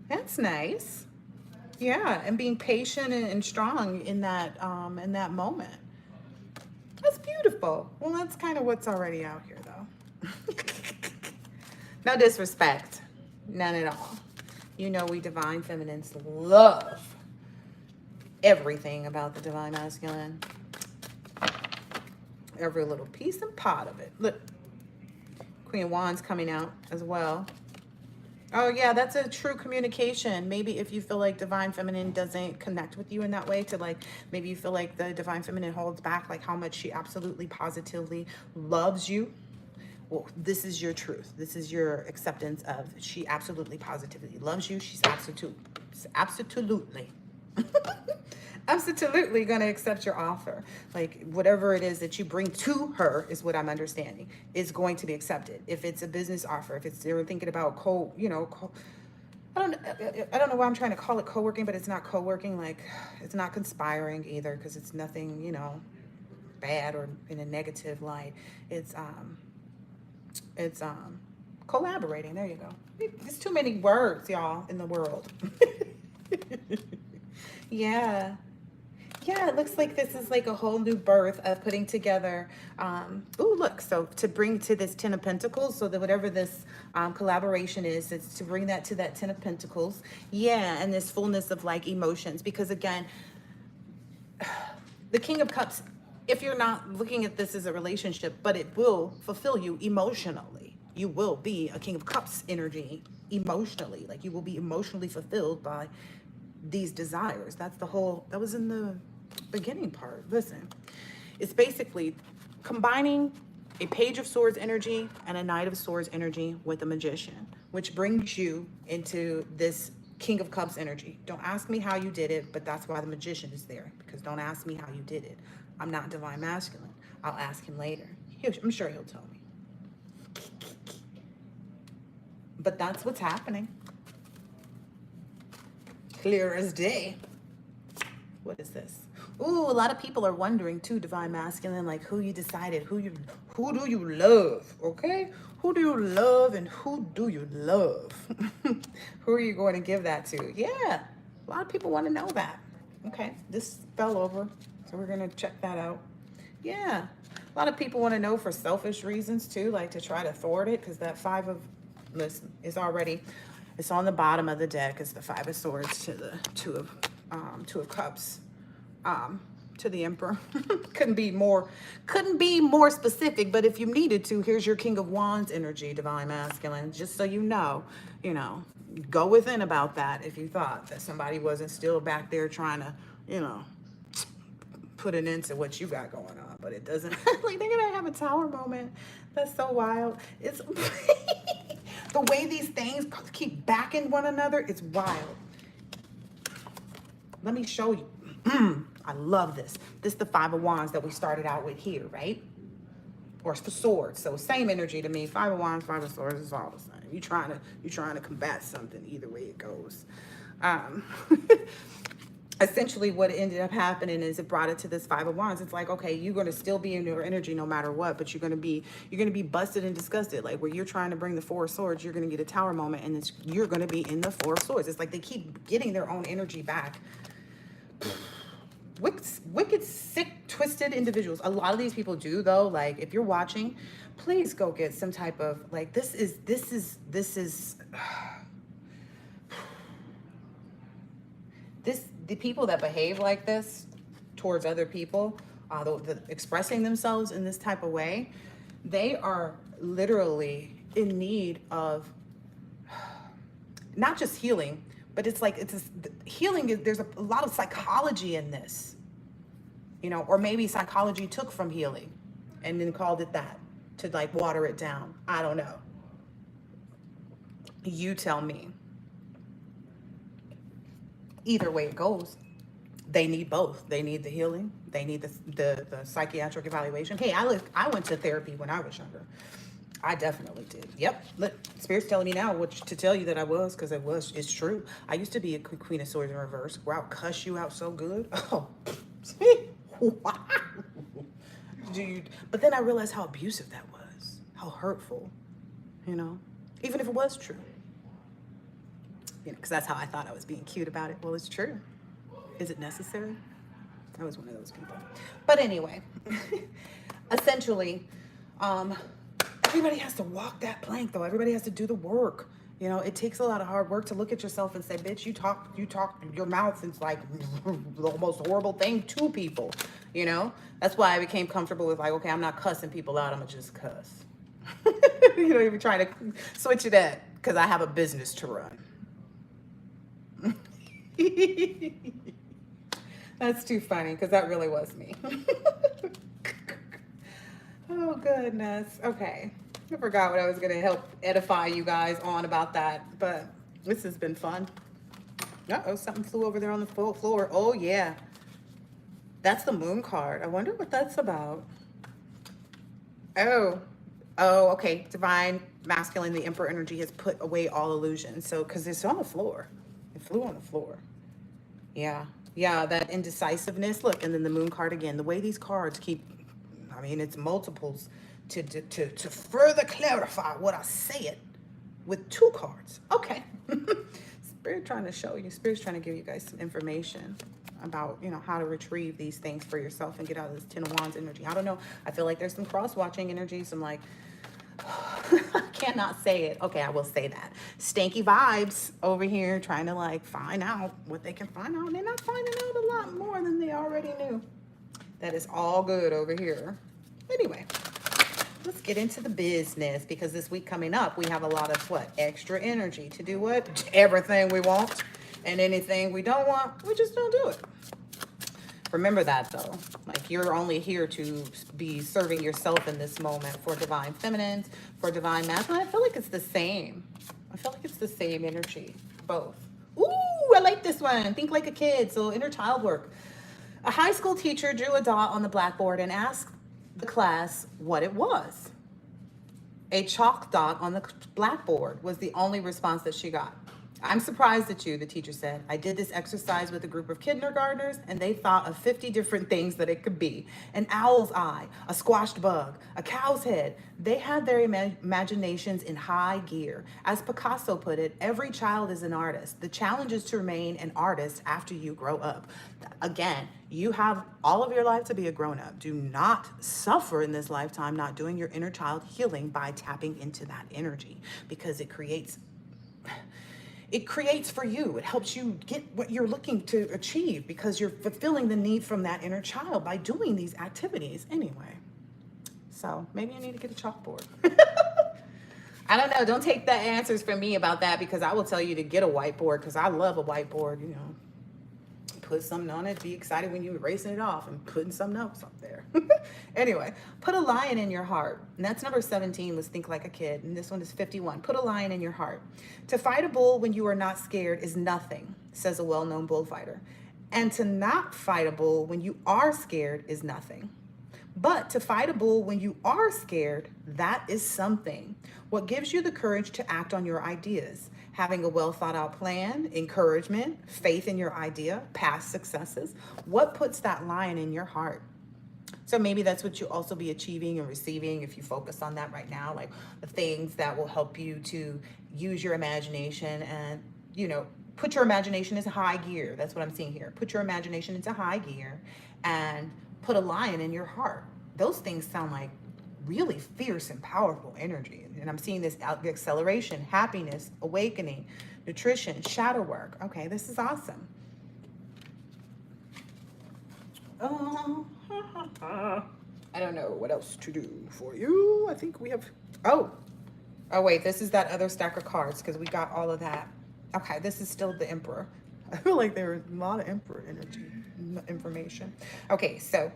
That's nice. Yeah, and being patient and strong in that moment. That's beautiful. Well, that's kind of what's already out here, though. No disrespect, none at all. You know, we divine feminines love everything about the divine masculine. Every little piece and part of it. Look, Queen of Wands coming out as well. Oh yeah, that's a true communication. Maybe if you feel like divine feminine doesn't connect with you in that way, to like, maybe you feel like the divine feminine holds back like how much she absolutely positively loves you. Well, this is your truth. This is your acceptance of she absolutely positively loves you. She's absolutely absolutely going to accept your offer. Like whatever it is that you bring to her is what I'm understanding is going to be accepted. If it's a business offer, if it's they're thinking about I don't know why I'm trying to call it co-working, but it's not co-working. Like it's not conspiring either, because it's nothing, you know, bad or in a negative light. It's collaborating. There you go. There's too many words, y'all, in the world. Yeah. Yeah, it looks like this is like a whole new birth of putting together. Oh, look, so to bring to this Ten of Pentacles, so that whatever this collaboration is, it's to bring that to that Ten of Pentacles. Yeah, and this fullness of like emotions, because again, the King of Cups, if you're not looking at this as a relationship, but it will fulfill you emotionally. You will be a King of Cups energy emotionally. Like you will be emotionally fulfilled by these desires. That's the whole, that was in the beginning part. Listen, it's basically combining a Page of Swords energy and a Knight of Swords energy with a Magician, which brings you into this King of Cups energy. Don't ask me how you did it, but that's why the Magician is there, because don't ask me how you did it. I'm not Divine Masculine. I'll ask him later. I'm sure he'll tell me. But that's what's happening. Clear as day. What is this? Ooh, a lot of people are wondering too, Divine Masculine, like who you decided, who do you love, okay? Who do you love and who do you love? Who are you going to give that to? Yeah, a lot of people want to know that. Okay, this fell over, so we're going to check that out. Yeah, a lot of people want to know for selfish reasons too, like to try to thwart it, because that Five of, listen, is already, it's on the bottom of the deck. It's the Five of Swords to the Two of Cups. To the Emperor. couldn't be more specific, but if you needed to, here's your King of Wands energy, Divine Masculine, just so you know, go within about that if you thought that somebody wasn't still back there trying to, put an end to what you got going on, but it doesn't. Like they're gonna have a tower moment. That's so wild. It's the way these things keep backing one another. It's wild. Let me show you. I love this. This is the Five of Wands that we started out with here, right? Or it's the swords. So same energy to me. Five of Wands, Five of Swords, it's all the same. You're trying to combat something either way it goes. Essentially what ended up happening is it brought it to this Five of Wands. It's like, okay, you're going to still be in your energy no matter what, but you're going to be busted and disgusted. Like where you're trying to bring the Four of Swords, you're going to get a tower moment, and you're going to be in the Four of Swords. It's like they keep getting their own energy back. Wicked, sick, twisted individuals. A lot of these people do though. Like if you're watching, please go get some type of like, this is the people that behave like this towards other people, expressing themselves in this type of way, they are literally in need of not just healing, but it's like healing. There's a lot of psychology in this, or maybe psychology took from healing and then called it that to like water it down. I don't know. You tell me. Either way it goes, they need both. They need the healing. They need the psychiatric evaluation. Hey, I went to therapy when I was younger. I definitely did. Yep. Look, Spirit's telling me now to tell you that I was, because it's true. I used to be a Queen of Swords in reverse, where I'll cuss you out so good. Oh, wow. Dude. But then I realized how abusive that was, how hurtful, even if it was true. Because that's how I thought I was being cute about it. Well, it's true. Is it necessary? I was one of those people. But anyway, essentially, everybody has to walk that plank, though. Everybody has to do the work. It takes a lot of hard work to look at yourself and say, bitch, you talk, your mouth is like the most horrible thing to people, That's why I became comfortable with like, okay, I'm not cussing people out. I'm going to just cuss. Even trying to switch it up because I have a business to run. That's too funny because that really was me. Oh, goodness. Okay. I forgot what I was going to help edify you guys on about that, but this has been fun. Uh-oh, something flew over there on the floor. Oh, yeah. That's the Moon card. I wonder what that's about. Oh, okay. Divine Masculine, the Emperor energy has put away all illusions. So, because it's on the floor. It flew on the floor. Yeah. Yeah, that indecisiveness. Look, and then the Moon card again. The way these cards keep, it's multiples to further clarify what I say it with two cards. Okay. Spirit trying to show you. Spirit's trying to give you guys some information. about, you know, how to retrieve these things for yourself and get out of this Ten of Wands energy. I don't know. I feel like there's some cross-watching energy, some like, I cannot say it. Okay, I will say that. Stanky vibes over here trying to like find out what they can find out. And they're not finding out a lot more than they already knew. That is all good over here. Anyway, let's get into the business, because this week coming up, we have a lot of what? Extra energy to do what? Everything we want, and anything we don't want, we just don't do it. Remember that though. Like, you're only here to be serving yourself in this moment for divine feminines, for divine masculine. I feel like it's the same. I feel like it's the same energy, both. Ooh, I like this one. Think like a kid. So inner child work. A high school teacher drew a dot on the blackboard and asked the class what it was. A chalk dot on the blackboard was the only response that she got. I'm surprised at you, the teacher said. I did this exercise with a group of kindergartners, and they thought of 50 different things that it could be. An owl's eye, a squashed bug, a cow's head. They had their imaginations in high gear. As Picasso put it, every child is an artist. The challenge is to remain an artist after you grow up. Again, you have all of your life to be a grown-up. Do not suffer in this lifetime not doing your inner child healing by tapping into that energy, because it creates for you. It helps you get what you're looking to achieve, because you're fulfilling the need from that inner child by doing these activities anyway. So maybe I need to get a chalkboard. I don't know. Don't take the answers from me about that, because I will tell you to get a whiteboard, because I love a whiteboard, you know. Put something on it, be excited when you're erasing it off and putting some notes up there. Anyway, put a lion in your heart. And that's number 17 was think like a kid. And this one is 51. Put a lion in your heart. To fight a bull when you are not scared is nothing, says a well-known bullfighter. And to not fight a bull when you are scared is nothing. But to fight a bull when you are scared, that is something. What gives you the courage to act on your ideas? Having a well thought out plan, encouragement, faith in your idea, past successes. What puts that lion in your heart? So maybe that's what you also be achieving and receiving if you focus on that right now, like the things that will help you to use your imagination and, you know, put your imagination into high gear. That's what I'm seeing here. Put your imagination into high gear and put a lion in your heart. Those things sound like really fierce and powerful energy. And I'm seeing this acceleration, happiness, awakening, nutrition, shadow work. Okay, this is awesome. I don't know what else to do for you. I think we have, oh wait, this is that other stack of cards, because we got all of that. Okay, this is still the Emperor. I feel like there was a lot of Emperor energy, information. Okay, so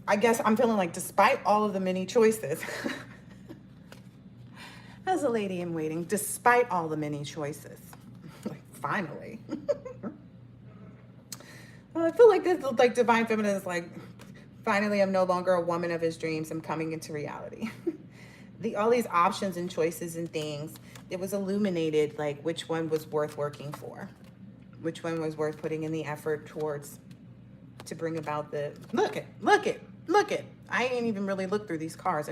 I guess I'm feeling like despite all of the many choices, as a lady in waiting, despite all the many choices, like finally, I feel like this, like divine feminine is like, finally, I'm no longer a woman of his dreams. I'm coming into reality. All these options and choices and things, it was illuminated like which one was worth working for, which one was worth putting in the effort towards to bring about the, look it. I ain't even really looked through these cards.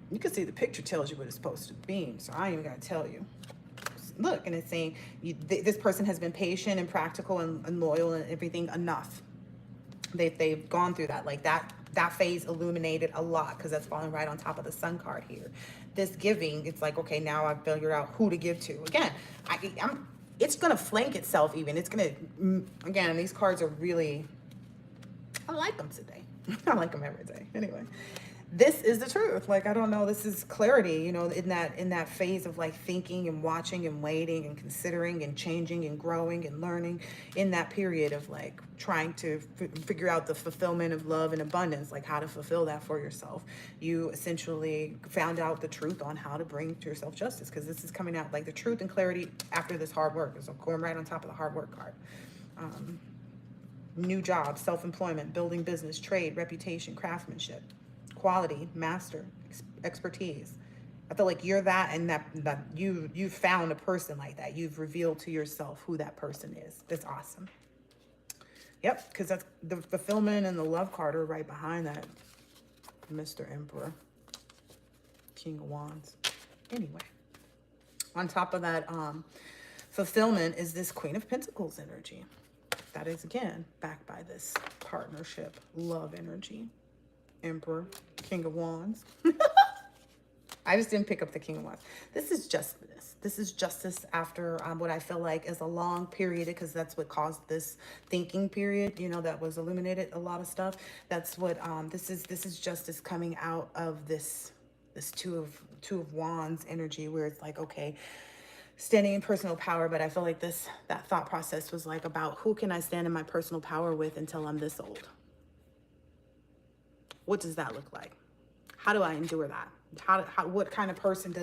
You can see the picture tells you what it's supposed to be, so I ain't even gotta tell you. Look, and it's saying this person has been patient and practical and loyal and everything enough. They've gone through that, like that phase illuminated a lot, because that's falling right on top of the Sun card here. This giving, it's like, okay, now I've figured out who to give to. Again, it's gonna flank itself even. It's gonna, again, these cards are really, I like them today. I like them every day. Anyway, this is the truth. Like, I don't know, this is clarity, you know, in that phase of like thinking and watching and waiting and considering and changing and growing and learning, in that period of like trying to figure out the fulfillment of love and abundance, like how to fulfill that for yourself. You essentially found out the truth on how to bring to yourself justice, because this is coming out like the truth and clarity after this hard work. So going right on top of the hard work card. New job, self-employment, building business, trade, reputation, craftsmanship, quality, master, expertise. I feel like you're that, and that you've found a person like that. You've revealed to yourself who that person is. That's awesome. Yep, because that's the fulfillment and the love card are right behind that. Mr. Emperor, King of Wands. Anyway, on top of that Fulfillment is this Queen of Pentacles energy. That is, again, backed by this partnership, love energy. Emperor, King of Wands. I just didn't pick up the King of Wands. This is justice. This is justice after what I feel like is a long period, because that's what caused this thinking period, you know, that was illuminated a lot of stuff. That's what this is justice coming out of this two of Wands energy, where it's like, okay, standing in personal power. But I feel like that thought process was like about who can I stand in my personal power with until I'm this old? What does that look like? How do I endure that? What kind of person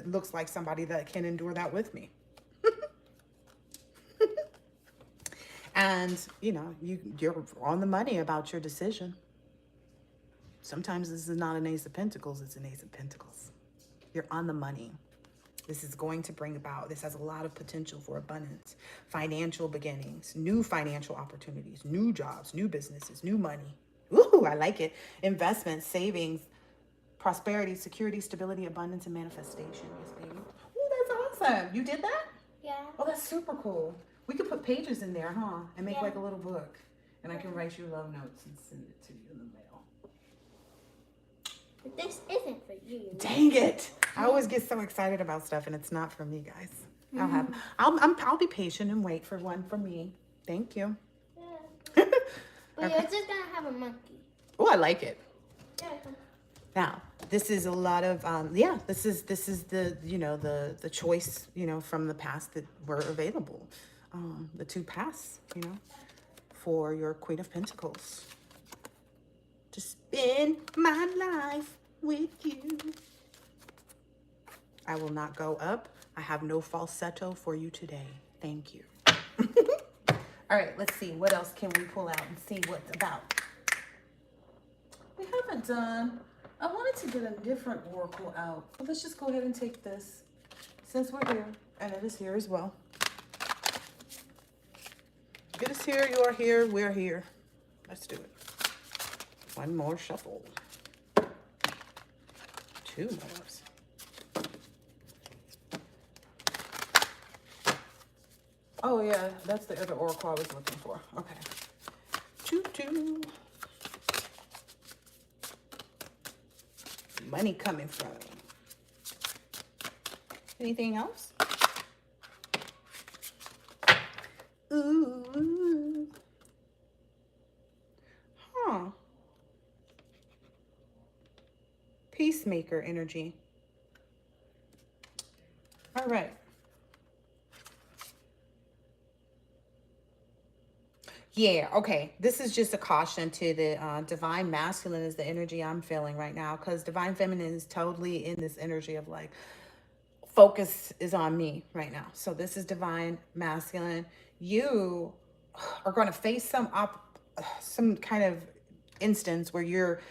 looks like somebody that can endure that with me? And, you know, you're on the money about your decision. Sometimes this is not an Ace of Pentacles, it's an Ace of Pentacles. You're on the money. This is going to bring about, this has a lot of potential for abundance, financial beginnings, new financial opportunities, new jobs, new businesses, new money. Ooh, I like it. Investments, savings, prosperity, security, stability, abundance, and manifestation. Yes, baby. Ooh, that's awesome. You did that? Yeah. Oh, that's super cool. We could put pages in there, huh? And make like a little book. And I can write you love notes and send it to you in the mail. But this isn't for you. Dang it. I always get so excited about stuff and it's not for me, guys. I'll be patient and wait for one for me. Thank you. Yeah. But you're just gonna have a monkey. Oh, I like it. Yeah. Now, this is a lot of, this is the, you know, the choice, you know, from the past that were available. The two paths, you know, for your Queen of Pentacles. To spend my life with you. I will not go up. I have no falsetto for you today. Thank you. All right, let's see. What else can we pull out and see what's about? We haven't done... I wanted to get a different oracle out. But let's just go ahead and take this since we're here. And it is here as well. It is here, you are here, we're here. Let's do it. One more shuffle. Two more. Oh yeah, that's the other oracle I was looking for. Okay. Choo-choo. Money coming from. Anything else? Ooh. Huh. Peacemaker energy. All right. Yeah, okay. This is just a caution to the divine masculine is the energy I'm feeling right now, because divine feminine is totally in this energy of like, focus is on me right now. So this is divine masculine. You are going to face some kind of instance where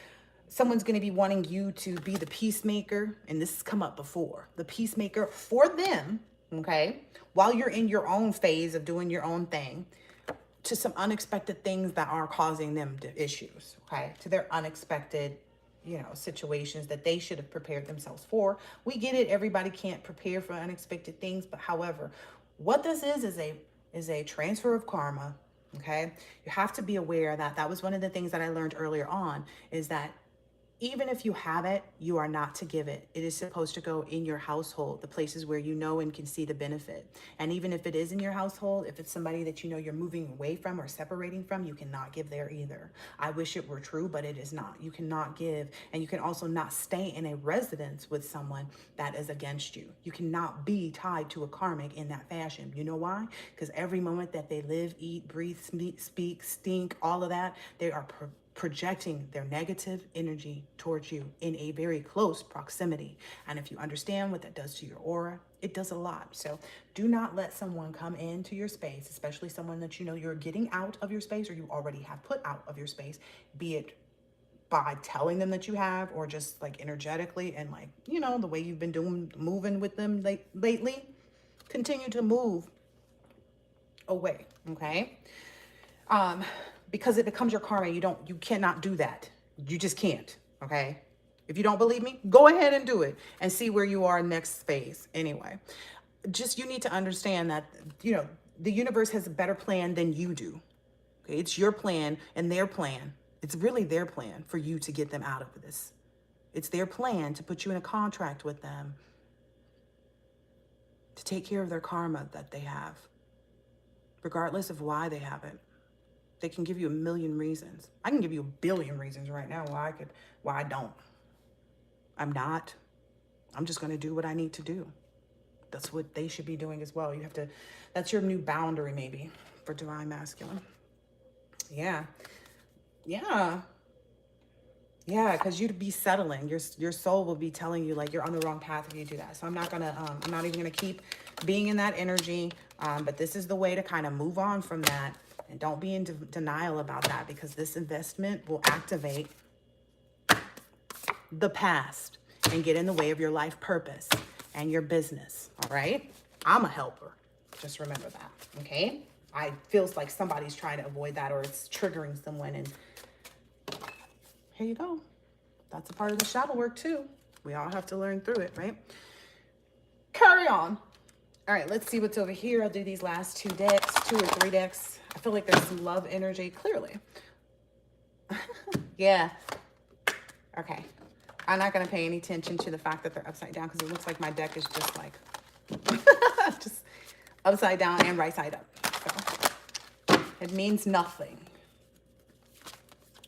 someone's going to be wanting you to be the peacemaker. And this has come up before. The peacemaker for them, okay? While you're in your own phase of doing your own thing, to some unexpected things that are causing them issues, okay? To their unexpected, you know, situations that they should have prepared themselves for. We get it. Everybody can't prepare for unexpected things. But however, what this is a transfer of karma, okay? You have to be aware that was one of the things that I learned earlier on, is that even if you have it, you are not to give it. It is supposed to go in your household, the places where you know and can see the benefit. And even if it is in your household, if it's somebody that you know you're moving away from or separating from, you cannot give there either. I wish it were true, but it is not. You cannot give. And you can also not stay in a residence with someone that is against you. You cannot be tied to a karmic in that fashion. You know why? Because every moment that they live, eat, breathe, speak, stink, all of that, they are projecting their negative energy towards you in a very close proximity. And if you understand what that does to your aura, it does a lot. So do not let someone come into your space, especially someone that you know you're getting out of your space or you already have put out of your space, be it by telling them that you have, or just like energetically and like, you know, the way you've been moving with them lately, continue to move away, okay? Because it becomes your karma. You cannot do that. You just can't, okay? If you don't believe me, go ahead and do it and see where you are next phase. Anyway, just, you need to understand that, the universe has a better plan than you do. Okay, it's your plan and their plan. It's really their plan for you to get them out of this. It's their plan to put you in a contract with them to take care of their karma that they have, regardless of why they have it. They can give you a million reasons. I can give you a billion reasons right now why I don't. I'm not. I'm just going to do what I need to do. That's what they should be doing as well. That's your new boundary maybe for divine masculine. Yeah. Because you'd be settling. Your soul will be telling you like you're on the wrong path if you do that. So I'm not even gonna keep being in that energy. But this is the way to kind of move on from that. And don't be in denial about that, because this investment will activate the past and get in the way of your life purpose and your business. All right? I'm a helper. Just remember that. Okay? I feels like somebody's trying to avoid that, or it's triggering someone, and here you go. That's a part of the shadow work too. We all have to learn through it, right? Carry on. All right, let's see what's over here. I'll do these last 2 decks, 2 or 3 decks. I feel like there's some love energy, clearly. Yeah. Okay. I'm not gonna pay any attention to the fact that they're upside down, because it looks like my deck is just like, just upside down and right side up. So it means nothing.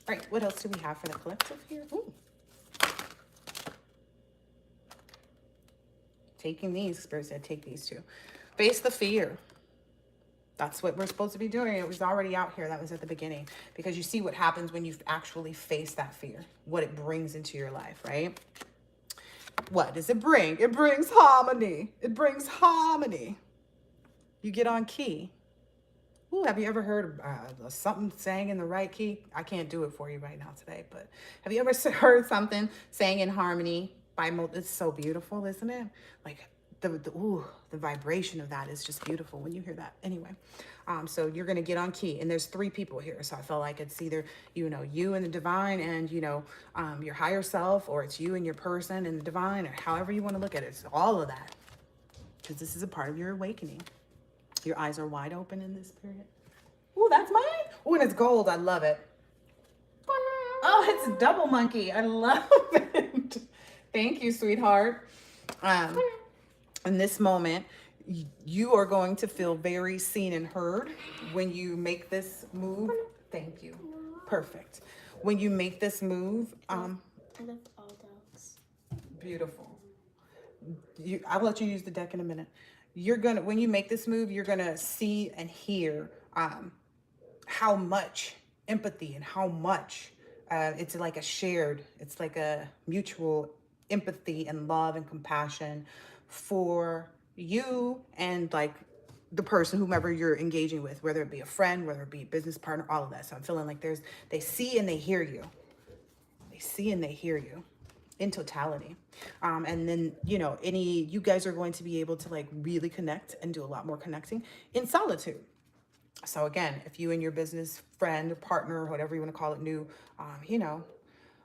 All right, what else do we have for the collective here? Ooh. Taking these, Spirit said take these two. Face the fear. That's what we're supposed to be doing. It was already out here. That was at the beginning. Because you see what happens when you actually face that fear. What it brings into your life, right? What does it bring? It brings harmony. It brings harmony. You get on key. Ooh, have you ever heard something sang in the right key? I can't do it for you right now today, but have you ever heard something sang in harmony? It's so beautiful, isn't it? Like the vibration of that is just beautiful when you hear that. Anyway, so you're gonna get on key, and there's 3 people here. So I felt like it's either you and the divine, and your higher self, or it's you and your person and the divine, or however you want to look at it. It's all of that, because this is a part of your awakening. Your eyes are wide open in this period. Ooh, that's mine. Ooh, and it's gold. I love it. Oh, it's a double monkey. I love it. Thank you, sweetheart. In this moment, you are going to feel very seen and heard when you make this move. Thank you. Perfect. When you make this move, I love all dogs. Beautiful. I'll let you use the deck in a minute. When you make this move, you're gonna see and hear how much empathy and how much it's like it's like a mutual empathy and love and compassion for you and like the person, whomever you're engaging with, whether it be a friend, whether it be a business partner, all of that. So I'm feeling like they see and they hear you. They see and they hear you in totality. And then, you guys are going to be able to like really connect and do a lot more connecting in solitude. So again, if you and your business friend or partner, or whatever you want to call it, new,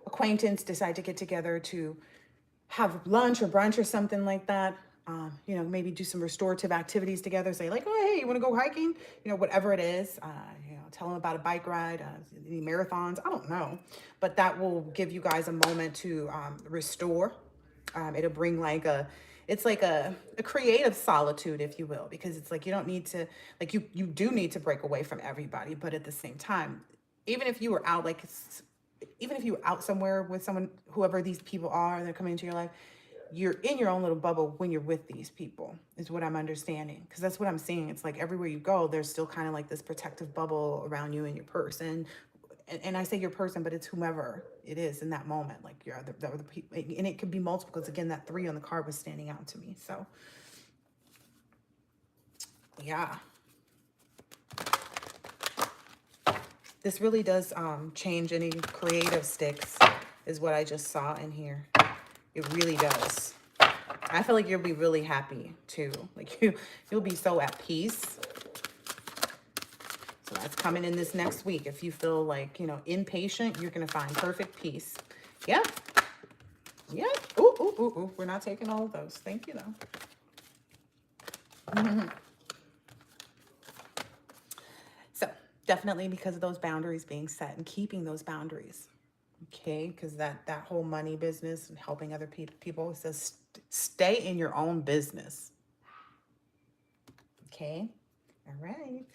acquaintance decide to get together to have lunch or brunch or something like that, maybe do some restorative activities together, say like, oh, hey, you want to go hiking? Whatever it is, tell them about a bike ride, any marathons, I don't know. But that will give you guys a moment to restore. It'll bring like it's like a creative solitude, if you will, because it's like you don't need to, like you do need to break away from everybody. But at the same time, even if you were out, even if you were out somewhere with someone, whoever these people are that are coming into your life, you're in your own little bubble when you're with these people, is what I'm understanding. Because that's what I'm seeing. It's like everywhere you go, there's still kind of like this protective bubble around you and your person. And I say your person, but it's whomever it is in that moment. Like you're the people, and it could be multiple, because again, that 3 on the card was standing out to me. So yeah. This really does change any creative sticks, is what I just saw in here. It really does. I feel like you'll be really happy too. Like you'll be so at peace. So that's coming in this next week. If you feel like, impatient, you're going to find perfect peace. Yep. Yep. Ooh. We're not taking all of those. Thank you though. So definitely because of those boundaries being set and keeping those boundaries. Okay, because that whole money business and helping other people says stay in your own business. Okay, all right.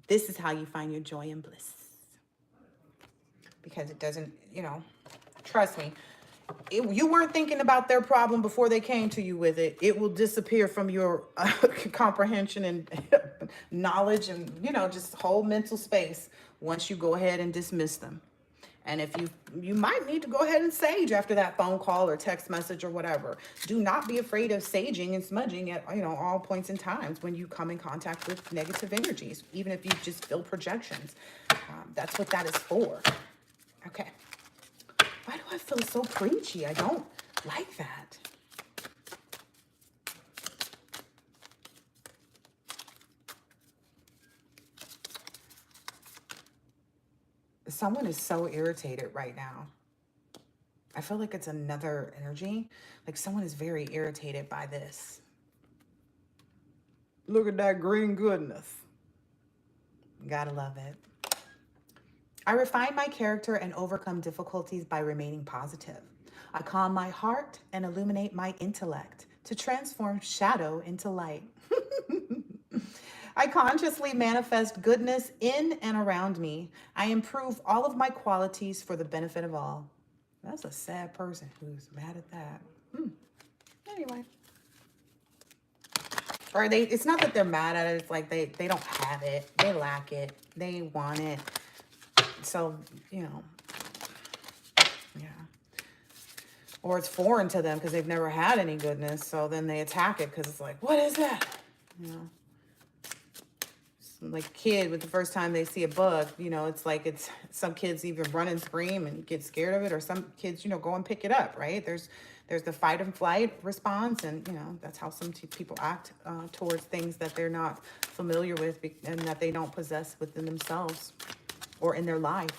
This is how you find your joy and bliss. Because it doesn't, trust me, you weren't thinking about their problem before they came to you with it. It will disappear from your comprehension and knowledge and, just whole mental space once you go ahead and dismiss them. And if you might need to go ahead and sage after that phone call or text message or whatever. Do not be afraid of saging and smudging at, all points in times when you come in contact with negative energies, even if you just feel projections. That's what that is for. Okay. Why do I feel so preachy? I don't like that. Someone is so irritated right now. I feel like it's another energy. Like someone is very irritated by this. Look at that green goodness. Gotta love it. I refine my character and overcome difficulties by remaining positive. I calm my heart and illuminate my intellect to transform shadow into light. I consciously manifest goodness in and around me. I improve all of my qualities for the benefit of all. That's a sad person who's mad at that. Anyway. Or it's not that they're mad at it. It's like they don't have it. They lack it. They want it. So, yeah. Or it's foreign to them because they've never had any goodness. So then they attack it because it's like, what is that? Like a kid with the first time they see a bug, it's like it's some kids even run and scream and get scared of it, or some kids, go and pick it up, right? There's the fight and flight response, and that's how some people act towards things that they're not familiar with and that they don't possess within themselves or in their life.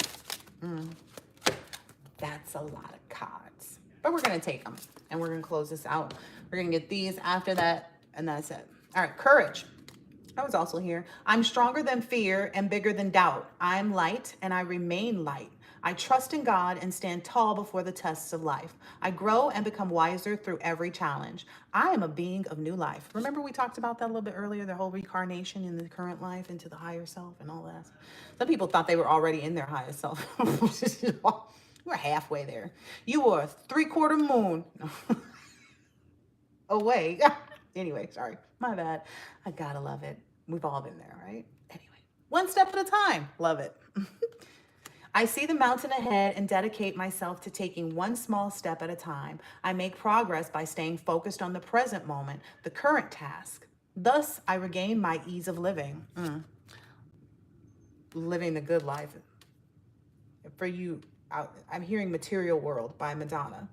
That's a lot of cards, but we're gonna take them and we're gonna close this out. We're gonna get these after that, and that's it. All right, courage. I was also here. I'm stronger than fear and bigger than doubt. I'm light and I remain light. I trust in God and stand tall before the tests of life. I grow and become wiser through every challenge. I am a being of new life. Remember we talked about that a little bit earlier, the whole reincarnation in the current life into the higher self and all that. Some people thought they were already in their higher self. We're halfway there. You were a 3/4 moon away. Anyway, sorry, my bad. I gotta love it. We've all been there, right? Anyway, one step at a time. Love it. I see the mountain ahead and dedicate myself to taking one small step at a time. I make progress by staying focused on the present moment, the current task. Thus, I regain my ease of living. Living the good life. For you, I'm hearing Material World by Madonna.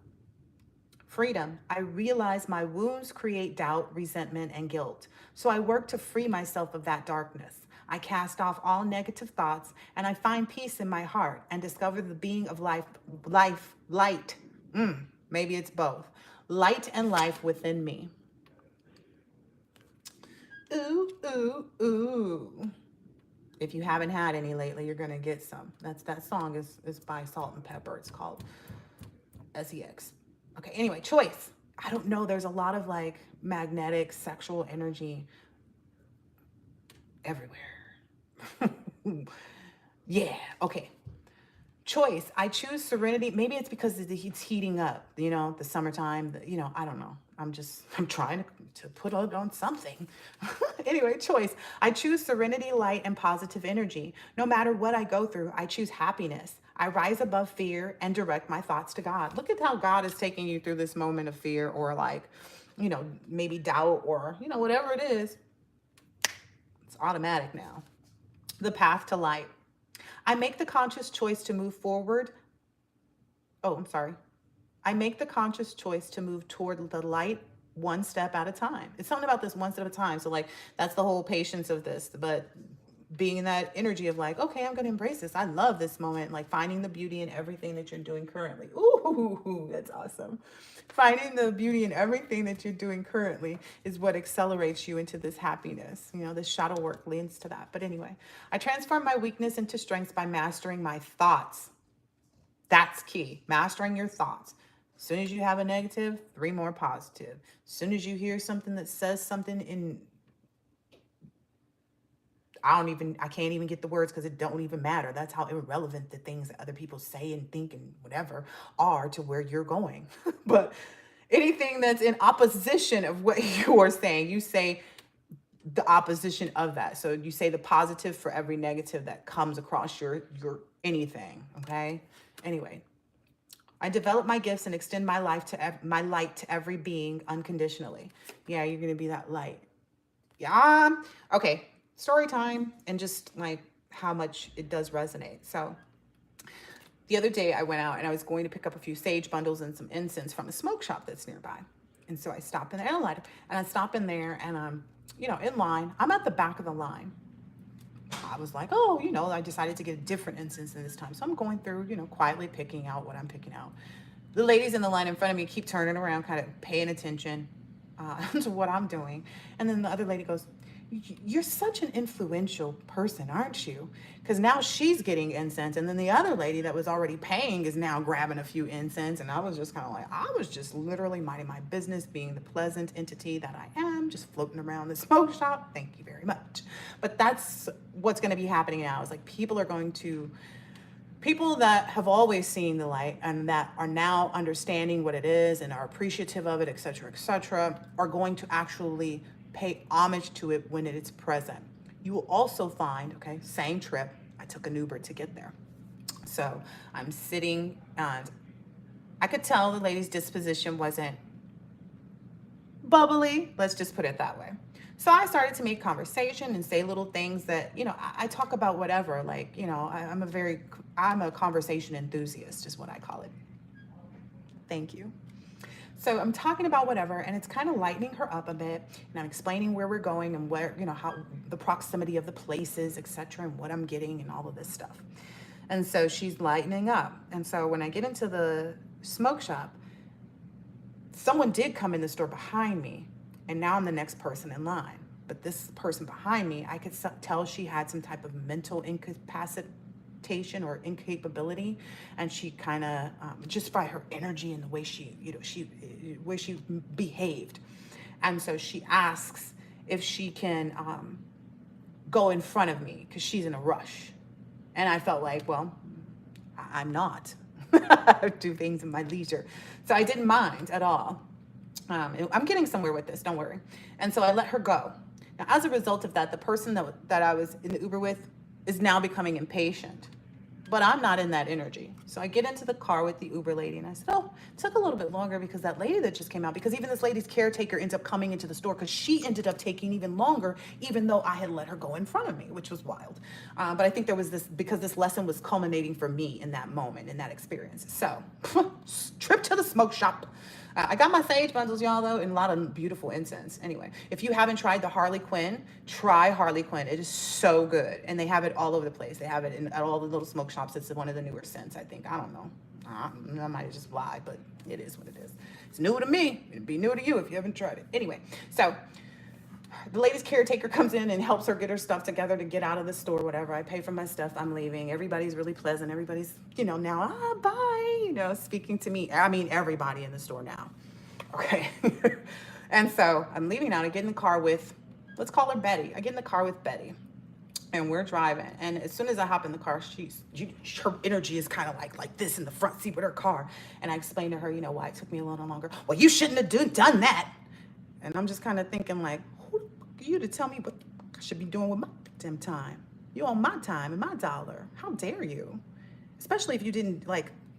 Freedom. I realize my wounds create doubt, resentment, and guilt. So I work to free myself of that darkness. I cast off all negative thoughts and I find peace in my heart and discover the being of light. Maybe it's both. Light and life within me. Ooh, ooh, ooh. If you haven't had any lately, you're going to get some. That song is by Salt and Pepper. It's called SEX. Okay, anyway, choice. I don't know. There's a lot of like magnetic sexual energy everywhere. Yeah, okay. Choice. I choose serenity. Maybe it's because it's heating up, the summertime, I don't know. I'm trying to put on something. Anyway, choice. I choose serenity, light, and positive energy. No matter what I go through, I choose happiness. I rise above fear and direct my thoughts to God. Look at how God is taking you through this moment of fear or like, maybe doubt or, whatever it is. It's automatic now. The path to light. I make the conscious choice to move forward. Oh, I'm sorry. I make the conscious choice to move toward the light one step at a time. It's something about this one step at a time. So like, that's the whole patience of this, but being in that energy of like, okay, I'm going to embrace this. I love this moment. Like finding the beauty in everything that you're doing currently. Ooh, that's awesome. Finding the beauty in everything that you're doing currently is what accelerates you into this happiness. You know, this shadow work leads to that. But anyway, I transform my weakness into strengths by mastering my thoughts. That's key. Mastering your thoughts. As soon as you have a negative, 3 more positive. As soon as you hear something that says something in, I can't even get the words because it don't even matter. That's how irrelevant the things that other people say and think and whatever are to where you're going. But anything that's in opposition of what you're saying, you say the opposition of that. So you say the positive for every negative that comes across your anything. Okay. Anyway, I develop my gifts and extend my light to every being unconditionally. Yeah, you're gonna be that light. Yeah. Okay. Story time, and just like how much it does resonate. So the other day I went out and I was going to pick up a few sage bundles and some incense from a smoke shop that's nearby. And so I stopped in there and I stop in there and I'm, in line. I'm at the back of the line. I was like, oh, I decided to get a different incense this time. So I'm going through, quietly picking out what I'm picking out. The ladies in the line in front of me keep turning around, kind of paying attention to what I'm doing. And then the other lady goes, you're such an influential person, aren't you? Because now she's getting incense. And then the other lady that was already paying is now grabbing a few incense. And I was just kind of like, I was just literally minding my business, being the pleasant entity that I am, just floating around the smoke shop. Thank you very much. But that's what's going to be happening now. Is like people that have always seen the light and that are now understanding what it is and are appreciative of it, et cetera, are going to actually pay homage to it when it is present. You will also find, okay, same trip, I took an Uber to get there. So I'm sitting and I could tell the lady's disposition wasn't bubbly. Let's just put it that way. So I started to make conversation and say little things that, I talk about whatever, like, I'm a conversation enthusiast is what I call it. Thank you. So I'm talking about whatever, and it's kind of lightening her up a bit, and I'm explaining where we're going and where, how the proximity of the places, etc., and what I'm getting and all of this stuff. And so she's lightening up. And so when I get into the smoke shop, someone did come in the store behind me, and now I'm the next person in line. But this person behind me, I could tell she had some type of mental incapacitation or incapability, and she kind of just by her energy and the way she behaved. And so she asks if she can go in front of me because she's in a rush. And I felt like, well, I'm not. I do things in my leisure, so I didn't mind at all. I'm getting somewhere with this, don't worry. And so I let her go. Now, as a result of that, the person that I was in the Uber with is now becoming impatient. But I'm not in that energy. So I get into the car with the Uber lady and I said, oh, it took a little bit longer because that lady that just came out, because even this lady's caretaker ends up coming into the store because she ended up taking even longer, even though I had let her go in front of me, which was wild. But I think there was because this lesson was culminating for me in that moment, in that experience. So trip to the smoke shop. I got my sage bundles, y'all, though, and a lot of beautiful incense. Anyway, if you haven't tried the Harley Quinn, try Harley Quinn. It is so good. And they have it all over the place. They have it at all the little smoke shops. It's one of the newer scents, I think. I don't know. I might have just lied, but it is what it is. It's new to me. It'd be new to you if you haven't tried it. Anyway, so the lady's caretaker comes in and helps her get her stuff together to get out of the store, whatever. I pay for my stuff. I'm leaving. Everybody's really pleasant. Everybody's, now, bye, speaking to me. I mean, everybody in the store now. Okay. And so I'm leaving out. I get in the car with, let's call her Betty. I get in the car with Betty and we're driving. And as soon as I hop in the car, her energy is kind of like this in the front seat with her car. And I explained to her, why it took me a little longer. Well, you shouldn't have done that. And I'm just kind of thinking like, who are you to tell me what I should be doing with my damn time? You own my time and my dollar. How dare you? Especially if you didn't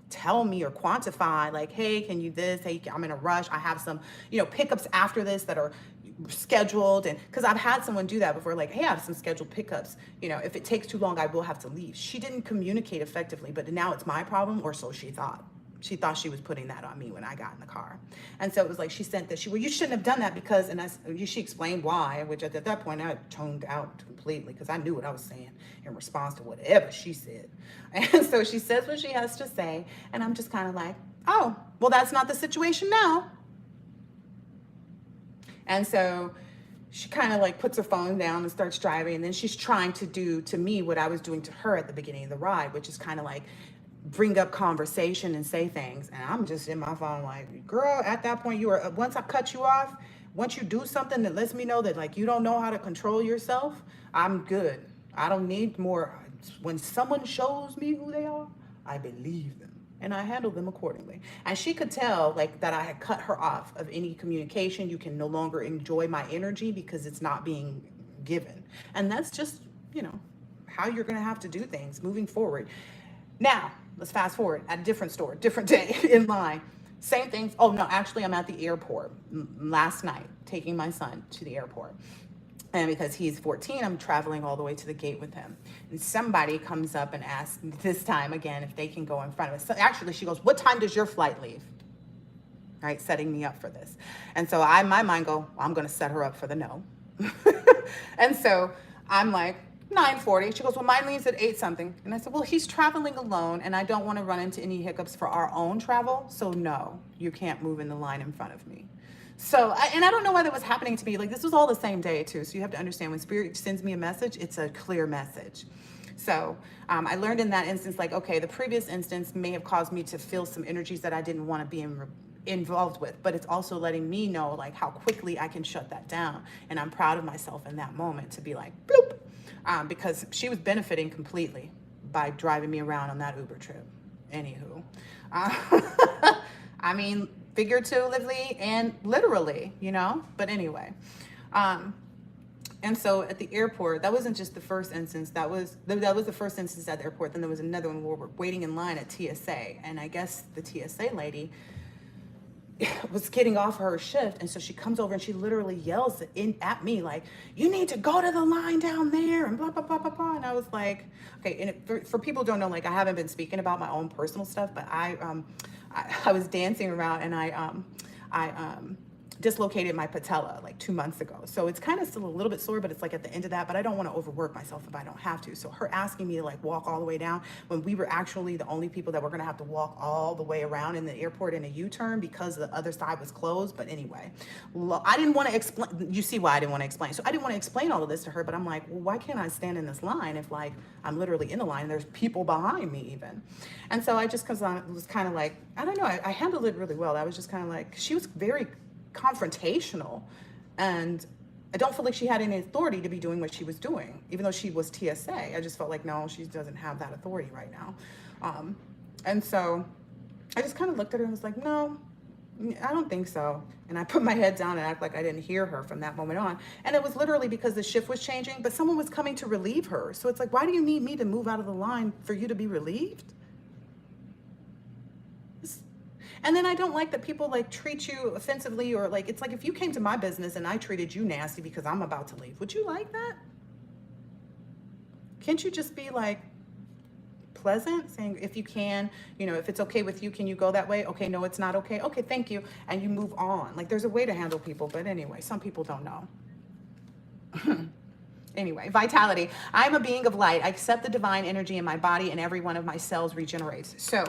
tell me or quantify hey, can you this? Hey, I'm in a rush. I have some, pickups after this that are scheduled. And because I've had someone do that before, hey, I have some scheduled pickups. If it takes too long, I will have to leave. She didn't communicate effectively, but now it's my problem, or so she thought. She thought she was putting that on me when I got in the car. And so it was like, she sent that, well, you shouldn't have done that because, and she explained why, which at that point I toned out completely because I knew what I was saying in response to whatever she said. And so she says what she has to say. And I'm just kind of like, oh, well, that's not the situation now. And so she kind of like puts her phone down and starts driving. And then she's trying to do to me what I was doing to her at the beginning of the ride, which is kind of like bring up conversation and say things. And I'm just in my phone like, girl, at that point once I cut you off, once you do something that lets me know that like you don't know how to control yourself, I'm good. I don't need more. When someone shows me who they are, I believe them and I handle them accordingly. And she could tell like that I had cut her off of any communication. You can no longer enjoy my energy because it's not being given. And that's just, how you're going to have to do things moving forward. Now, let's fast forward at a different store, different day in line. Same things. Oh, no, actually, I'm at the airport last night, taking my son to the airport. And because he's 14, I'm traveling all the way to the gate with him. And somebody comes up and asks this time again if they can go in front of us. So actually, she goes, what time does your flight leave? Right, setting me up for this. And so my mind go, well, I'm going to set her up for the no. And so I'm like, 9:40. She goes, well, mine leaves at 8 something. And I said, well, he's traveling alone and I don't want to run into any hiccups for our own travel. So no, you can't move in the line in front of me. So, and I don't know why that was happening to me. Like this was all the same day too. So you have to understand when Spirit sends me a message, it's a clear message. So I learned in that instance, like, okay, the previous instance may have caused me to feel some energies that I didn't want to be involved with, but it's also letting me know like how quickly I can shut that down. And I'm proud of myself in that moment to be like, bloop. Because she was benefiting completely by driving me around on that Uber trip. Anywho, I mean, figuratively and literally, but anyway. And so at the airport, that wasn't just the first instance. That was the first instance at the airport. Then there was another one where we're waiting in line at TSA. And I guess the TSA lady was getting off her shift, and so she comes over and she literally yells at me like, you need to go to the line down there and blah blah blah blah blah. And I was like, okay. And for people who don't know, like I haven't been speaking about my own personal stuff, but I was dancing around and I dislocated my patella like 2 months ago. So it's kind of still a little bit sore, but it's like at the end of that, but I don't want to overwork myself if I don't have to. So her asking me to like walk all the way down when we were actually the only people that were going to have to walk all the way around in the airport in a U-turn because the other side was closed. But anyway, I didn't want to explain. You see why I didn't want to explain. So I didn't want to explain all of this to her, but I'm like, well, why can't I stand in this line if like I'm literally in the line and there's people behind me even? And so I just was kind of like, I don't know. I handled it really well. I was just kind of like, she was very confrontational, and I don't feel like she had any authority to be doing what she was doing, even though she was TSA. I just felt like, no, she doesn't have that authority right now. And so I just kind of looked at her and was like, no, I don't think so. And I put my head down and act like I didn't hear her from that moment on. And it was literally because the shift was changing, but someone was coming to relieve her. So it's like, why do you need me to move out of the line for you to be relieved? And then I don't like that people like treat you offensively, or like, it's like if you came to my business and I treated you nasty because I'm about to leave, would you like that? Can't you just be like pleasant, saying if you can, if it's okay with you, can you go that way? Okay, no, it's not okay. Okay, thank you. And you move on. Like there's a way to handle people, but anyway, some people don't know. Anyway, vitality. I'm a being of light. I accept the divine energy in my body and every one of my cells regenerates. So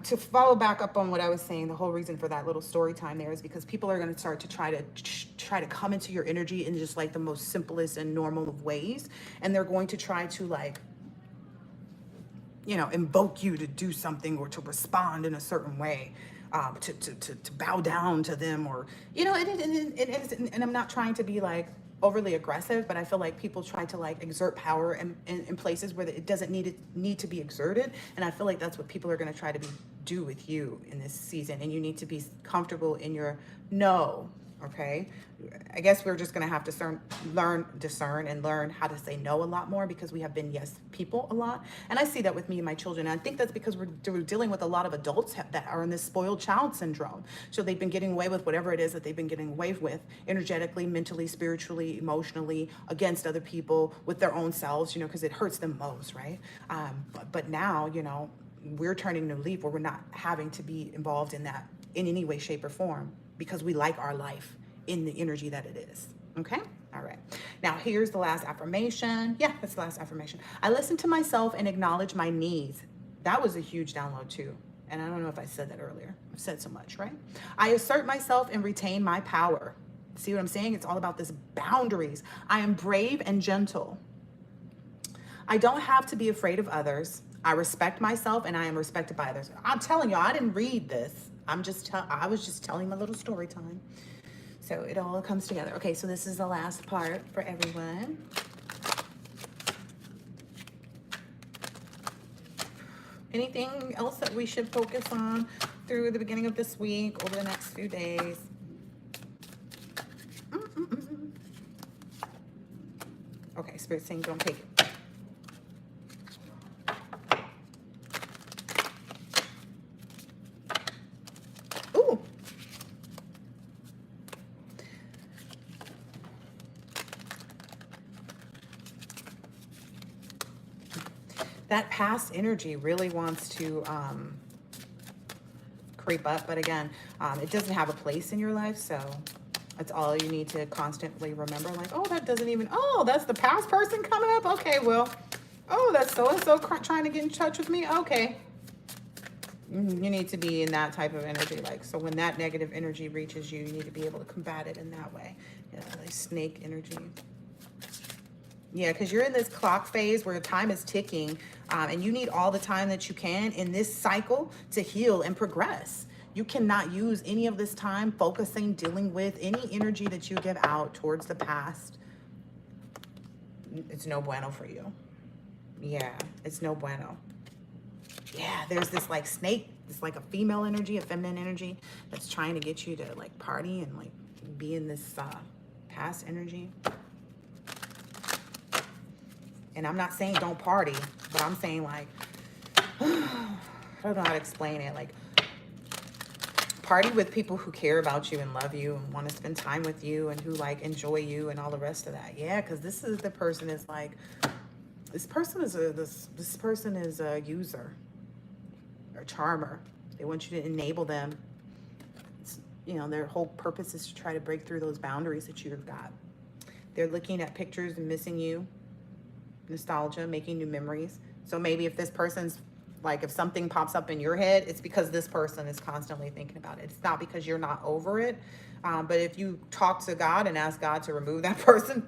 to follow back up on what I was saying, the whole reason for that little story time there is because people are going to start to try to come into your energy in just like the most simplest and normal of ways. And they're going to try to like, invoke you to do something or to respond in a certain way. To bow down to them, or and I'm not trying to be like overly aggressive, but I feel like people try to like exert power in places where it doesn't need to be exerted, and I feel like that's what people are going to try to do with you in this season, and you need to be comfortable in your no. Okay, I guess we're just going to have to discern and learn how to say no a lot more, because we have been yes people a lot. And I see that with me and my children. And I think that's because we're dealing with a lot of adults that are in this spoiled child syndrome. So they've been getting away with whatever it is that they've been getting away with energetically, mentally, spiritually, emotionally, against other people, with their own selves, because it hurts them most, right? But now, we're turning a new leaf where we're not having to be involved in that in any way, shape, or form because we like our life in the energy that it is. Okay? All right. Now, here's the last affirmation. Yeah, that's the last affirmation. I listen to myself and acknowledge my needs. That was a huge download, too. And I don't know if I said that earlier. I've said so much, right? I assert myself and retain my power. See what I'm saying? It's all about this boundaries. I am brave and gentle. I don't have to be afraid of others. I respect myself and I am respected by others. I'm telling you, I didn't read this. I was just telling my little story time. So it all comes together. Okay, so this is the last part for everyone. Anything else that we should focus on through the beginning of this week, over the next few days? Okay, Spirit saying don't take it. Ooh. That past energy really wants to creep up, but again, it doesn't have a place in your life, so that's all you need to constantly remember. Like, oh, that doesn't even, oh, that's the past person coming up. Okay, well, oh, that's so-and-so trying to get in touch with me. Okay. You need to be in that type of energy. Like, so when that negative energy reaches you, you need to be able to combat it in that way. You know, like snake energy. Yeah, because you're in this clock phase where time is ticking, and you need all the time that you can in this cycle to heal and progress. You cannot use any of this time focusing, dealing with any energy that you give out towards the past. It's no bueno for you. Yeah, it's no bueno. Yeah, there's this like snake, this like a female energy, a feminine energy that's trying to get you to like party and like be in this past energy. And I'm not saying don't party, but I'm saying like, I don't know how to explain it. Like, party with people who care about you and love you and want to spend time with you and who like enjoy you and all the rest of that. Yeah, because this is the person is like, this person is a user or charmer. They want you to enable them. It's, you know, their whole purpose is to try to break through those boundaries that you've got. They're looking at pictures and missing you. Nostalgia, making new memories. So maybe if this person's like, if something pops up in your head, it's because this person is constantly thinking about it. It's not because you're not over it. But if you talk to God and ask God to remove that person,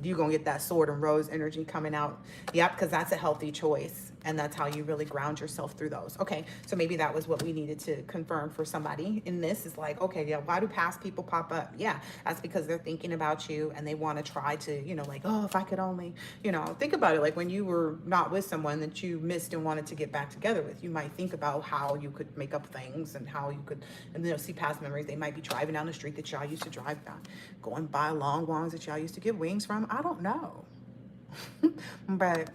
you're going to get that sword and rose energy coming out. Yep, because that's a healthy choice. And that's how you really ground yourself through those. Okay, so maybe that was what we needed to confirm for somebody in this. Is like, okay, yeah, why do past people pop up? Yeah, that's because they're thinking about you and they want to try to, you know, like, oh, if I could only, you know, think about it. Like when you were not with someone that you missed and wanted to get back together with, you might think about how you could make up things and how you could, and you know, see past memories. They might be driving down the street that y'all used to drive down, going by long lawns that y'all used to get wings from. I don't know. But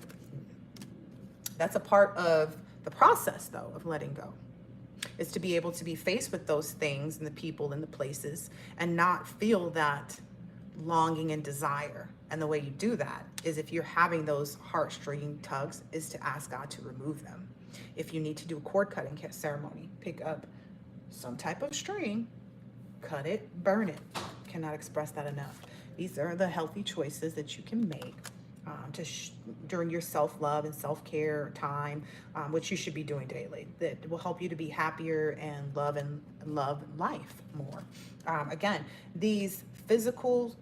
that's a part of the process, though, of letting go, is to be able to be faced with those things and the people and the places and not feel that longing and desire. And the way you do that is if you're having those heartstring tugs is to ask God to remove them. If you need to do a cord cutting ceremony, pick up some type of string, cut it, burn it. Cannot express that enough. These are the healthy choices that you can make during your self-love and self-care time, which you should be doing daily, that will help you to be happier and love life more. Again, these physical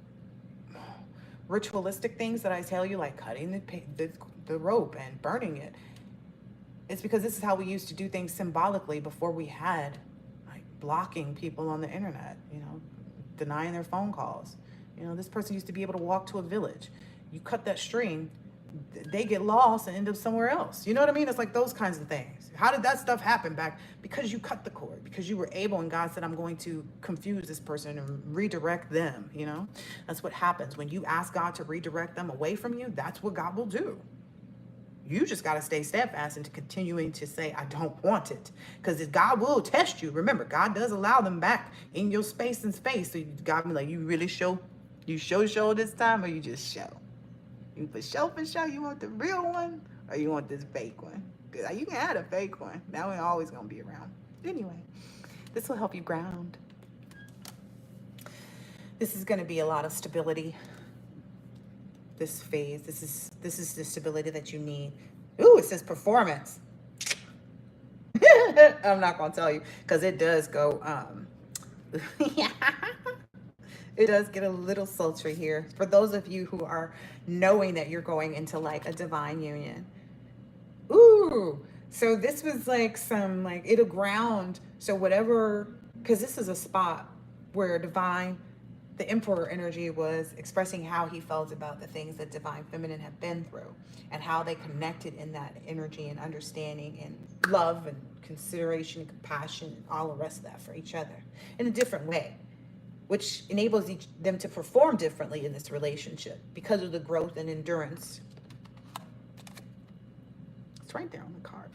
ritualistic things that I tell you, like cutting the rope and burning it, it's because this is how we used to do things symbolically before we had like blocking people on the internet, you know, denying their phone calls. You know, this person used to be able to walk to a village. You cut that string, they get lost and end up somewhere else. You know what I mean? It's like those kinds of things. How did that stuff happen back? Because you cut the cord, because you were able, and God said, I'm going to confuse this person and redirect them. You know, that's what happens when you ask God to redirect them away from you. That's what God will do. You just got to stay steadfast into continuing to say, I don't want it, because God will test you. Remember, God does allow them back in your space and space. So God be like, you really show this time, or you just show? You for sure, you want the real one, Or you want this fake one? You can add a fake one. That one always gonna be around. Anyway, this will help you ground. This is gonna be a lot of stability. This phase, this is the stability that you need. Ooh, it says performance. I'm not gonna tell you because it does go it does get a little sultry here for those of you who are knowing that you're going into like a divine union. Ooh, so this was like some, like, it'll ground. So whatever, because this is a spot where divine, the emperor energy was expressing how he felt about the things that divine feminine have been through and how they connected in that energy and understanding and love and consideration and compassion and all the rest of that for each other in a different way, which enables them to perform differently in this relationship because of the growth and endurance. It's right there on the card.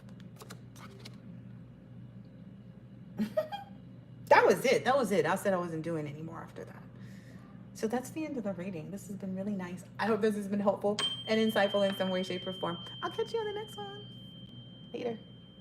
That was it. That was it. I said I wasn't doing any more after that. So that's the end of the reading. This has been really nice. I hope this has been helpful and insightful in some way, shape, or form. I'll catch you on the next one. Later.